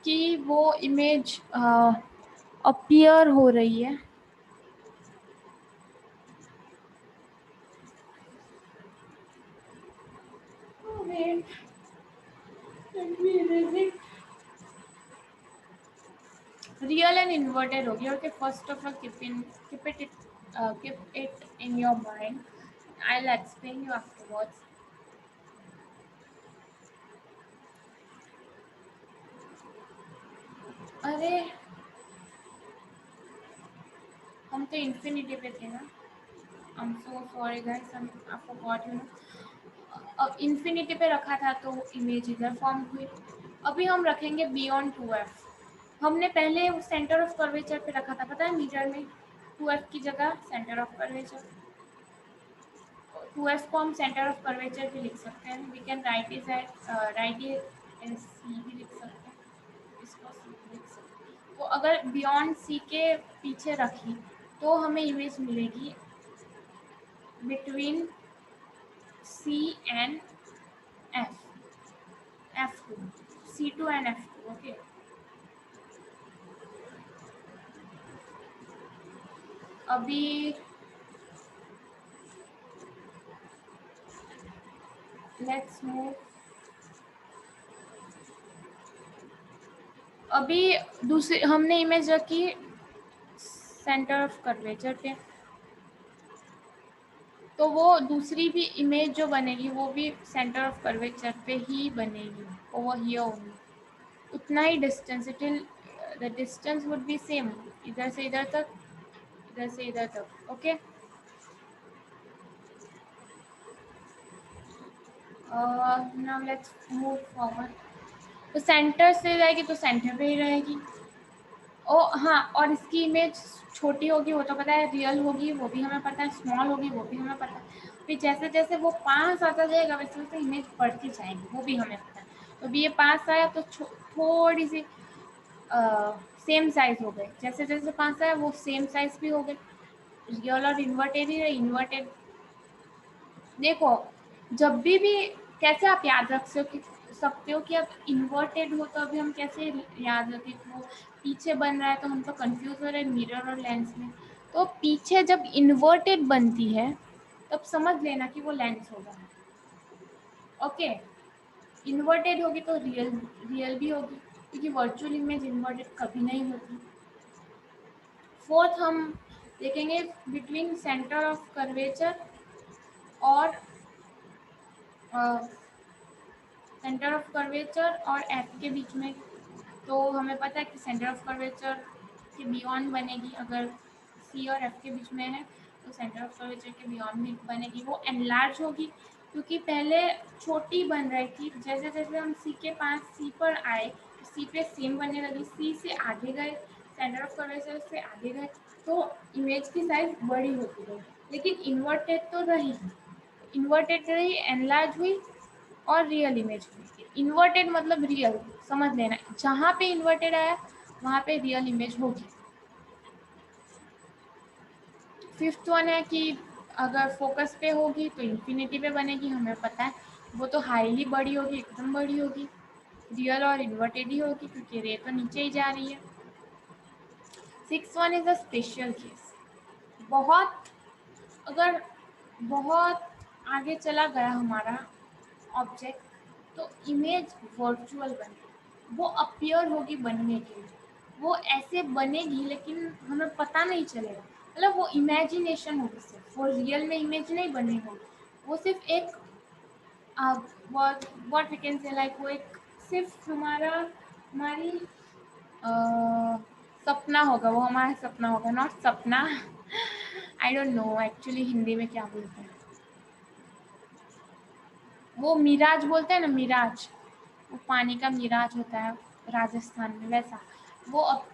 कि वो इमेज अपीयर हो रही है, रियल एंड इन्वर्टेड होगी। Okay, first of all keep it in your mind. I'll explain you afterwards. अरे हम तो इन्फिनिटी पे थे ना। I'm so sorry guys, I forgot you know. Infinity पे रखा था तो इमेज इधर फॉर्म हुई। अभी हम रखेंगे बियॉन्ड 2f। हमने पहले सेंटर ऑफ कर्वेचर पे रखा था, पता है मीटर में, 2f की जगह सेंटर ऑफ कर्वेचर। 2f को हम सेंटर ऑफ कर्वेचर भी लिख सकते हैं। We can write is as C भी लिख सकते हैं, इसको सी भी लिख सकते हैं। तो अगर बियॉन्ड सी के पीछे रखी तो हमें इमेज मिलेगी between C and F, F2, C2 and F2. Okay. अभी लेट्स मूव। अभी दूसरी हमने इमेज रखी सेंटर ऑफ कर्वेचर पे, तो वो दूसरी भी इमेज जो बनेगी वो भी सेंटर ऑफ कर्वेचर पे ही बनेगी, ओवर हियर होगी। उतना ही distance, it will, the distance would be same, इधर से इधर तक, इधर से इधर तक। Okay, now let's move forward. तो सेंटर से जाएगी तो सेंटर पे ही रहेगी। ओ हाँ, और इसकी इमेज छोटी होगी वो तो पता है, रियल होगी वो भी हमें पता है, स्मॉल होगी वो भी हमें पता है। फिर जैसे जैसे वो पास आता जाएगा वैसे वैसे इमेज बढ़ती जाएगी, वो भी हमें पता है। तो अभी ये पास आया तो थोड़ी सी सेम साइज हो गए, जैसे जैसे पास आया वो सेम साइज भी हो गए। रियल और इन्वर्टेड ही, इन्वर्टेड देखो जब भी कैसे आप याद रख सकते हो कि अब इन्वर्टेड हो, तो अभी हम कैसे याद रखें कि वो पीछे बन रहा है, तो हम तो कंफ्यूज हो रहे हैं मिरर और लेंस में। तो पीछे जब इन्वर्टेड बनती है तब समझ लेना कि वो लेंस होगा। ओके, इन्वर्टेड होगी तो रियल रियल भी होगी, क्योंकि वर्चुअल इमेज इन्वर्टेड कभी नहीं होती। फोर्थ हम देखेंगे बिटवीन सेंटर ऑफ कर्वेचर और सेंटर ऑफ कर्वेचर और एफ के बीच में। तो हमें पता है कि सेंटर ऑफ कर्वेचर के बियॉन्ड बनेगी, अगर सी और एफ के बीच में है तो सेंटर ऑफ कर्वेचर के बियॉन्ड भी बनेगी, वो एनलार्ज होगी, क्योंकि पहले छोटी बन रही थी। जैसे जैसे हम सी के पास सी पर आए तो सी पे सेम बनने लगी, सी से आगे गए, सेंटर ऑफ कर्वेचर से आगे गए तो इमेज की साइज बड़ी होती गई, लेकिन इन्वर्टेड तो रही, इन्वर्टेड रही, एनलार्ज हुई और रियल इमेज हुई। इन्वर्टेड मतलब रियल, समझ लेना जहाँ पे इन्वर्टेड आया वहाँ पे रियल इमेज होगी। फिफ्थ वन है कि अगर फोकस पे होगी तो इन्फिनिटी पे बनेगी, हमें पता है वो तो हाईली बड़ी होगी, एकदम बड़ी होगी। रियल और इन्वर्टेड ही होगी क्योंकि रे तो नीचे ही जा रही है। Six one is a special case. बहुत अगर बहुत आगे चला गया हमारा ऑब्जेक्ट तो इमेज वर्चुअल बनेगी, वो अपीयर होगी बनने के लिए, वो ऐसे बनेगी लेकिन हमें पता नहीं चलेगा, मतलब वो इमेजिनेशन होगी सिर्फ, वो रियल में इमेज नहीं बनी होगी, वो सिर्फ एक what we can say like वो एक सिर्फ हमारी अ, सपना होगा, वो हमारा सपना होगा, नॉट सपना I don't know actually Hindi में क्या बोलते हैं, वो मिराज बोलते हैं ना, मिराज, वो पानी का मिराज होता है राजस्थान में, वैसा वो अब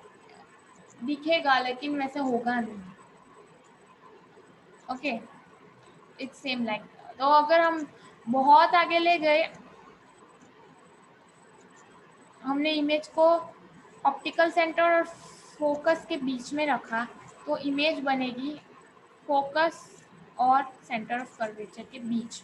दिखेगा लेकिन वैसे होगा नहीं। Okay, it's same like. तो अगर हम बहुत आगे ले गए, हमने इमेज को ऑप्टिकल सेंटर और फोकस के बीच में रखा तो इमेज बनेगी फोकस और सेंटर ऑफ कर्वेचर के बीच।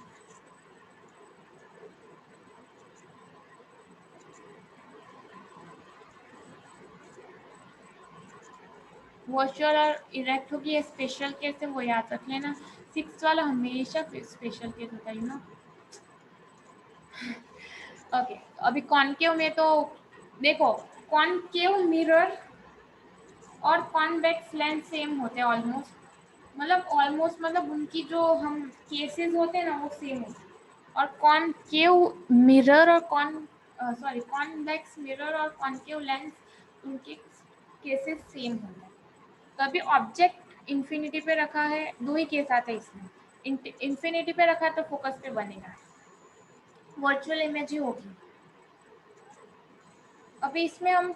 वर्चुअल और इरेक्ट होगी, ये स्पेशल केस है, वो याद रख लेना। सिक्स वाला हमेशा स्पेशल केस होता है, ना। ओके, अभी कॉनकेव में तो देखो, कॉनकेव मिरर और कॉन्वेक्स लेंस सेम होते हैं ऑलमोस्ट, मतलब उनकी जो हम केसेस होते हैं ना वो सेम होते हैं। और कॉनकेव मिरर और कॉन्वेक्स मिरर और कॉनकेव लेंस, उनके केसेस सेम होते हैं। तो अभी ऑब्जेक्ट इन्फिनिटी पे रखा है, दो ही केस आते हैं इसमें, इन्फिनिटी पे रखा है तो फोकस पे बनेगा, वर्चुअल इमेज ही होगी। अभी इसमें हम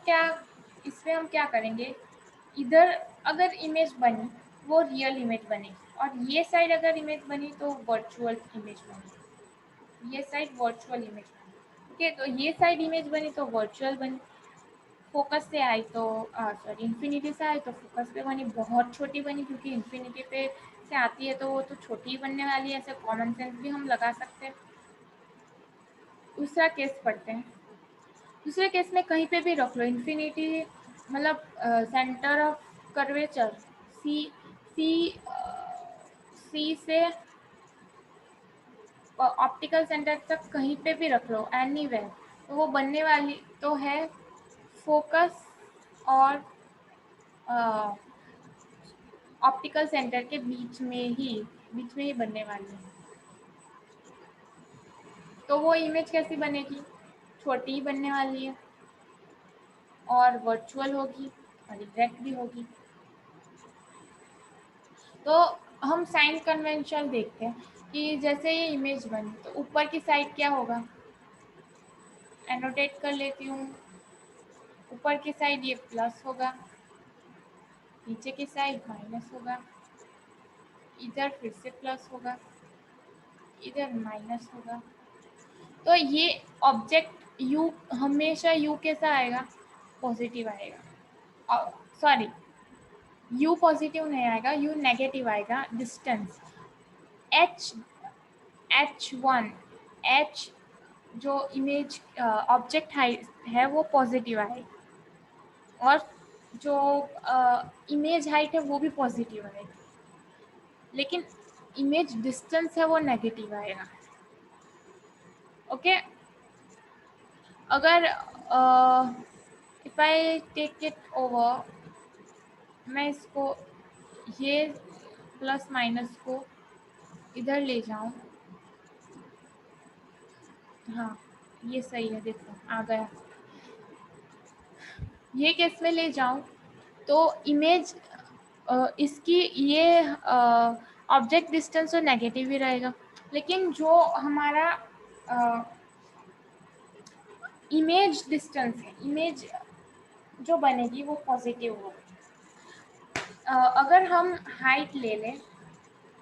क्या करेंगे, इधर अगर इमेज बनी वो रियल इमेज बनेगी, और ये साइड अगर इमेज बनी तो वर्चुअल इमेज बनेगी, ये साइड वर्चुअल इमेज बनी। ठीक है, तो ये साइड इमेज बनी तो वर्चुअल बनी, फोकस से आई तो इन्फिनिटी से आई तो फोकस पे बनी, बहुत छोटी बनी क्योंकि इन्फिनिटी पे से आती है तो वो तो छोटी ही बनने वाली है, ऐसे कॉमन सेंस भी हम लगा सकते हैं। दूसरा केस पढ़ते हैं। दूसरे केस में कहीं पे भी रख लो इन्फिनिटी, मतलब सेंटर ऑफ कर्वेचर सी सी सी से ऑप्टिकल सेंटर तक कहीं पे भी रख लो, एनीवेयर, तो वो बनने वाली तो है फोकस और ऑप्टिकल सेंटर के बीच में ही बनने वाली है। तो वो इमेज कैसी बनेगी, छोटी ही बनने वाली है और वर्चुअल होगी और एग्जैक्ट भी होगी। तो हम साइन कन्वेंशन देखते हैं कि जैसे ये इमेज बनी तो ऊपर की साइड क्या होगा, एनोटेट कर लेती हूँ, ऊपर की साइड ये प्लस होगा, नीचे की साइड माइनस होगा, इधर फिर से प्लस होगा, इधर माइनस होगा। तो ये ऑब्जेक्ट यू हमेशा यू कैसा आएगा, पॉजिटिव आएगा। सॉरी, यू पॉजिटिव नहीं आएगा, यू नेगेटिव आएगा। डिस्टेंस एच, H1, एच जो इमेज ऑब्जेक्ट हाइट है वो पॉजिटिव आएगी, और जो इमेज हाइट है वो भी पॉजिटिव आएगी, लेकिन इमेज डिस्टेंस है वो नेगेटिव आएगा। ओके, अगर if I take it over, मैं इसको ये प्लस माइनस को इधर ले जाऊं, हाँ ये सही है, देखो आ गया। ये केस में ले जाऊं तो इमेज इसकी ये ऑब्जेक्ट डिस्टेंस तो नेगेटिव ही रहेगा, लेकिन जो हमारा इमेज डिस्टेंस है, इमेज जो बनेगी वो पॉजिटिव होगी। अगर हम हाइट ले लें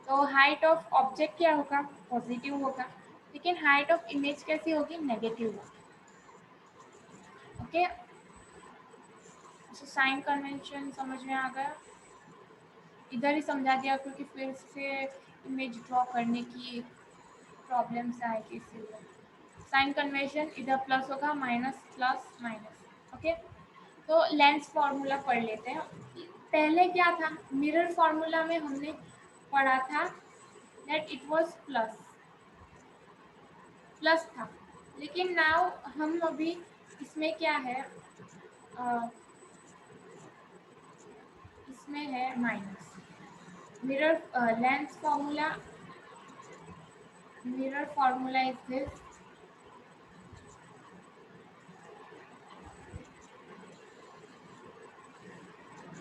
तो हाइट ऑफ ऑब्जेक्ट क्या होगा, पॉजिटिव होगा, लेकिन हाइट ऑफ इमेज कैसी होगी, नेगेटिव होगी। ओके, साइन कन्वेंशन समझ में आ गया? इधर ही समझा दिया क्योंकि फिर से इमेज ड्रॉ करने की प्रॉब्लम्स आएगी, इसीलिए साइन कन्वेंशन इधर प्लस होगा, माइनस प्लस माइनस। ओके, तो लेंस फॉर्मूला पढ़ लेते हैं। पहले क्या था, मिरर फॉर्मूला में हमने पढ़ा था that it was plus plus था, लेकिन नाउ हम अभी इसमें क्या है, इसमें है minus. Mirror lens formula, mirror formula is this,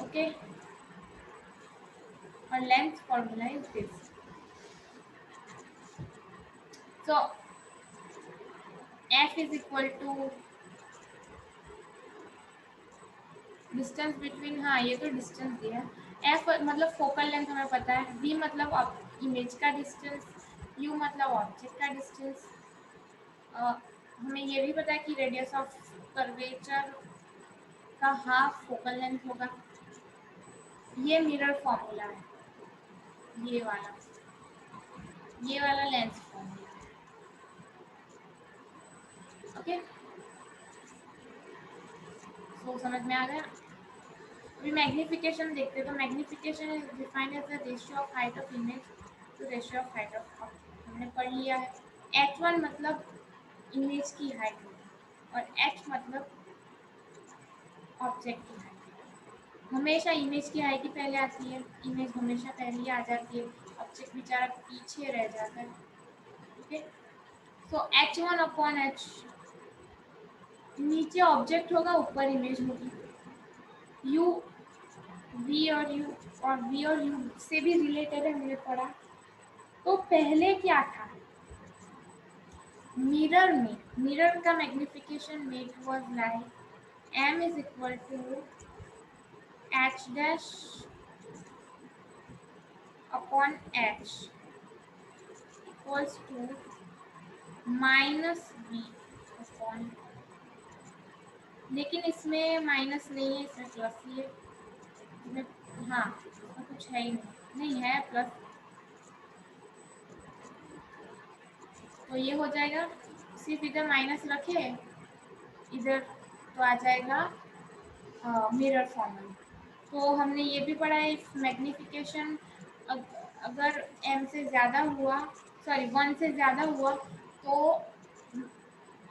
okay, और lens formula is this. So f is equal to distance between, हाँ ये तो डिस्टेंस दिया है। f मतलब फोकल लेंथ हमें पता है, v मतलब इमेज का डिस्टेंस, u मतलब ऑब्जेक्ट का डिस्टेंस। हमें ये भी पता है कि रेडियस ऑफ कर्वेचर का हाफ फोकल लेंथ होगा। ये मिरर फॉर्मूला है, ये वाला लेंस फॉर्मूला। ओके, सो समझ में आ गया? अभी मैग्निफिकेशन देखते हैं, तो magnification is defined as the ratio of height of image to ratio of height of object. हमने पढ़ लिया है। h1 मतलब इमेज की हाइट होगी और h मतलब ऑब्जेक्ट की हाइट। हमेशा इमेज की हाइट ही पहले आती है, इमेज हमेशा पहले ही आ जाती है, ऑब्जेक्ट बेचारा पीछे रह जाता है। ओके, सो h1 अपॉन h, नीचे ऑब्जेक्ट होगा, ऊपर इमेज होगी। u, v और u से भी रिलेटेड है, हमने पढ़ा। तो पहले क्या था, मिरर में, मिरर का मैग्निफिकेशन में it was like m is equal to h dash upon h equals to minus v upon, लेकिन इसमें माइनस नहीं है, इसमें प्लस ही है। इसमें हाँ, इसमें कुछ है ही नहीं है प्लस, तो ये हो जाएगा। सिर्फ इधर माइनस रखे, इधर तो आ जाएगा मिरर फॉर्मूला। तो हमने ये भी पढ़ा है, मैग्निफिकेशन अगर m से ज़्यादा हुआ, सॉरी 1 से ज़्यादा हुआ तो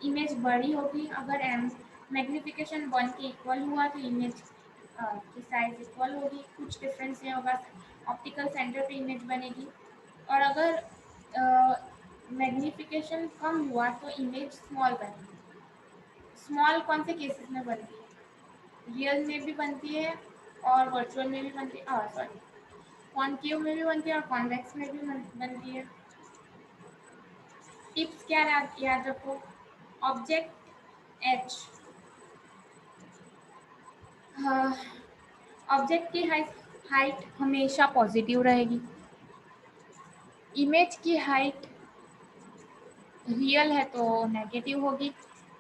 इमेज बड़ी होगी, अगर m मैग्निफिकेशन 1 के इक्वल हुआ तो इमेज की साइज इक्वल होगी, कुछ डिफरेंस नहीं होगा, ऑप्टिकल सेंटर पे इमेज बनेगी। और अगर मैग्निफिकेशन कम हुआ तो इमेज स्मॉल बनेगी। स्मॉल कौन से केसेस में बनती है, रियल में भी बनती है और वर्चुअल में भी बनती है, सॉरी कॉन्केव में भी बनती है और कॉन्वेक्स में भी बनती है। टिप्स क्या याद रखो, ऑब्जेक्ट h, ऑब्जेक्ट की हाइट हाइट हमेशा पॉजिटिव रहेगी। इमेज की हाइट रियल है तो नेगेटिव होगी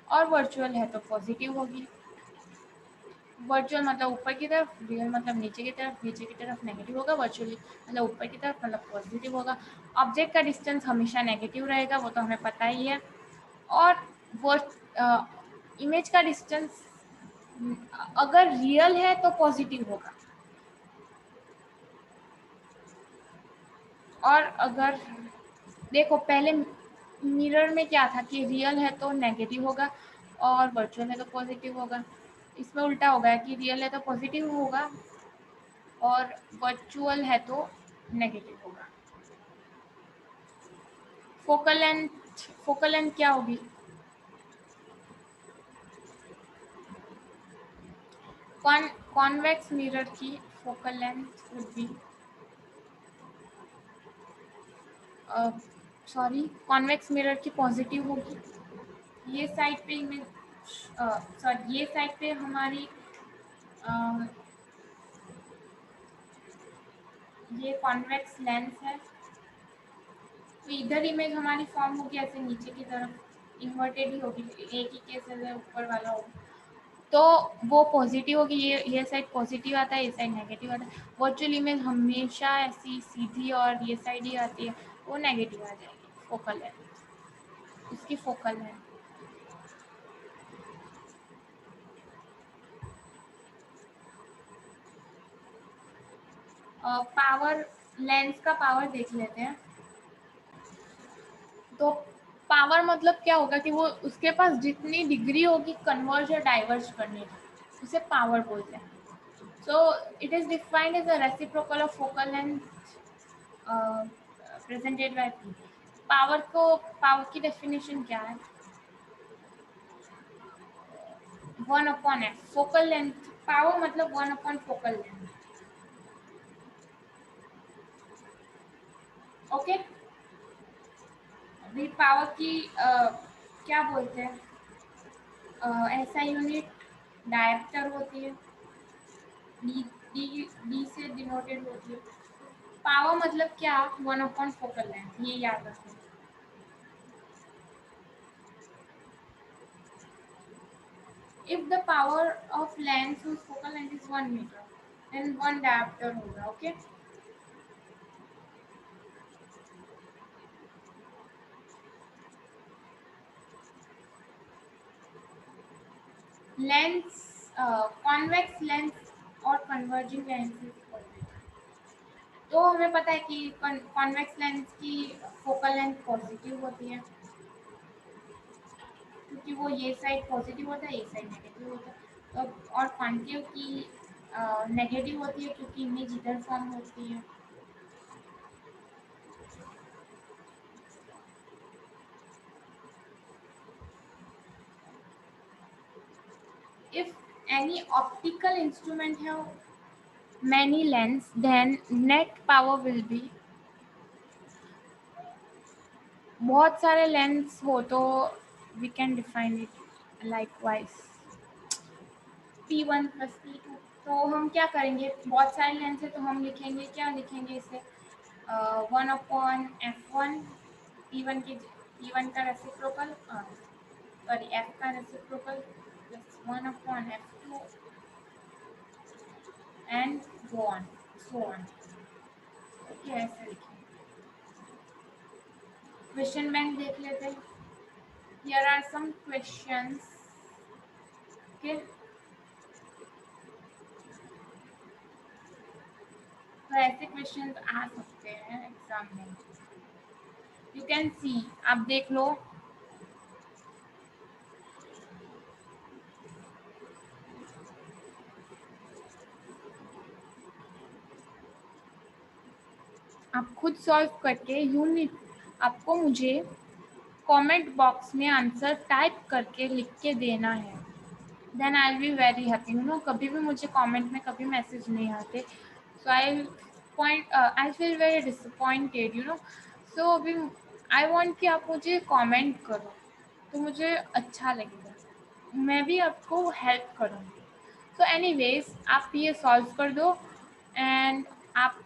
और वर्चुअल है तो पॉजिटिव होगी। वर्चुअल मतलब ऊपर की तरफ, रियल मतलब नीचे की तरफ, नीचे की तरफ नेगेटिव होगा, वर्चुअली मतलब ऊपर की तरफ मतलब पॉजिटिव होगा। ऑब्जेक्ट का डिस्टेंस हमेशा नेगेटिव रहेगा, वो तो हमें पता ही है। और वो इमेज का डिस्टेंस अगर रियल है तो पॉजिटिव होगा, और अगर देखो पहले मिरर में क्या था कि रियल है तो नेगेटिव होगा और वर्चुअल है तो पॉजिटिव होगा। इसमें उल्टा होगा कि रियल है तो पॉजिटिव होगा और वर्चुअल है तो नेगेटिव होगा। फोकल लेंथ क्या होगी? कॉन्वेक्स मिरर की focal length would be, sorry, convex mirror की पॉजिटिव होगी। ये साइड पे इमेज, सॉरी ये साइड पे हमारी अ, ये कॉन्वेक्स लेंस है, तो इधर इमेज हमारी फॉर्म होगी ऐसे नीचे की तरफ, इन्वर्टेड ही होगी, एक ही केस है ऊपर वाला होगा, तो वो पॉजिटिव होगी। ये साइड पॉजिटिव आता है, ये साइड नेगेटिव आता है। वर्चुअल इमेज हमेशा ऐसी सीधी और ये साइड ही आती है, वो नेगेटिव आ जाएगी। फोकल है, उसकी फोकल है। पावर, लेंस का पावर देख लेते हैं। तो पावर मतलब क्या होगा कि वो उसके पास जितनी डिग्री होगी कन्वर्ज या डाइवर्ज करने की, उसे पावर बोलते हैं। So it is defined as a reciprocal of focal length presented by P. Power की डेफिनेशन क्या है? 1/f focal length. पावर मतलब 1/, फोकल लेंथ। ओके, अभी पावर की क्या बोलते हैं, ऐसा यूनिट डायप्टर होती है, डी डी डी से डिनोटेड होती है। पावर मतलब क्या? 1/, फोकल लेंथ, ये याद रखो। If the power of lens whose focal length is 1 meter, then 1 diopter होगा। ओके, लेंस, कॉन्वेक्स लेंस और कन्वर्जिंग लेंस, तो हमें पता है कि कॉन्वेक्स लेंस की फोकल लेंथ पॉजिटिव होती है, क्योंकि वो ये साइड पॉजिटिव होता है, ये साइड नेगेटिव होता है। तो और कॉन्केव की नेगेटिव होती है क्योंकि इमेज इधर फॉर्म होती है। If any optical instrument have many lens, then net power will be, बहुत सारे लेंस हो तो we can define it likewise P1 + P2। तो हम क्या करेंगे, बहुत सारे लेंस है तो हम लिखेंगे, क्या लिखेंगे इसे, 1/f1, P1 की, P1 का रेसिप्रोकल, सॉरी f का reciprocal, plus 1/f2 and go on, so on. Okay, ऐसे लिखेंगे। क्वेश्चन बैंक देख लेते हैं। Here are some questions. Okay, तो ऐसे क्वेश्चंस आ सकते हैं एग्जाम में। यू कैन सी, आप देख लो। आप खुद सॉल्व करके यूनिट, आपको मुझे कमेंट बॉक्स में आंसर टाइप करके लिख के देना है। Then I will be very happy. You know, कभी भी मुझे कमेंट में कभी मैसेज नहीं आते, so I feel very disappointed, you know. So अभी आई वांट कि आप मुझे कमेंट करो तो मुझे अच्छा लगेगा, मैं भी आपको हेल्प करूँगी। सो एनीवेज आप ये सॉल्व कर दो एंड आप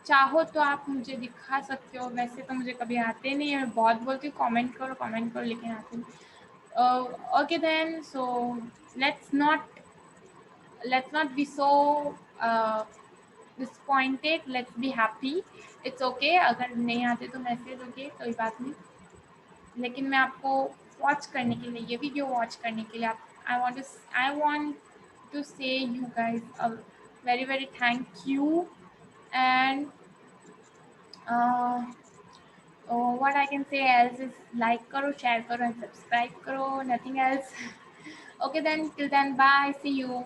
चाहो तो आप मुझे दिखा सकते हो, वैसे तो मुझे कभी आते नहीं है, मैं बहुत बोलती हूँ कमेंट करो लेकिन आते नहीं। Okay then, so let's not be so disappointed, let's be happy, it's okay अगर नहीं आते तो मैसेज ओके, कोई बात नहीं, लेकिन मैं आपको वॉच करने के लिए, ये वीडियो वॉच करने के लिए आप I want to say you guys a very very thank you, and what I can say else is like karo, share karo and subscribe karo, nothing else. Okay then, till then, bye, see you.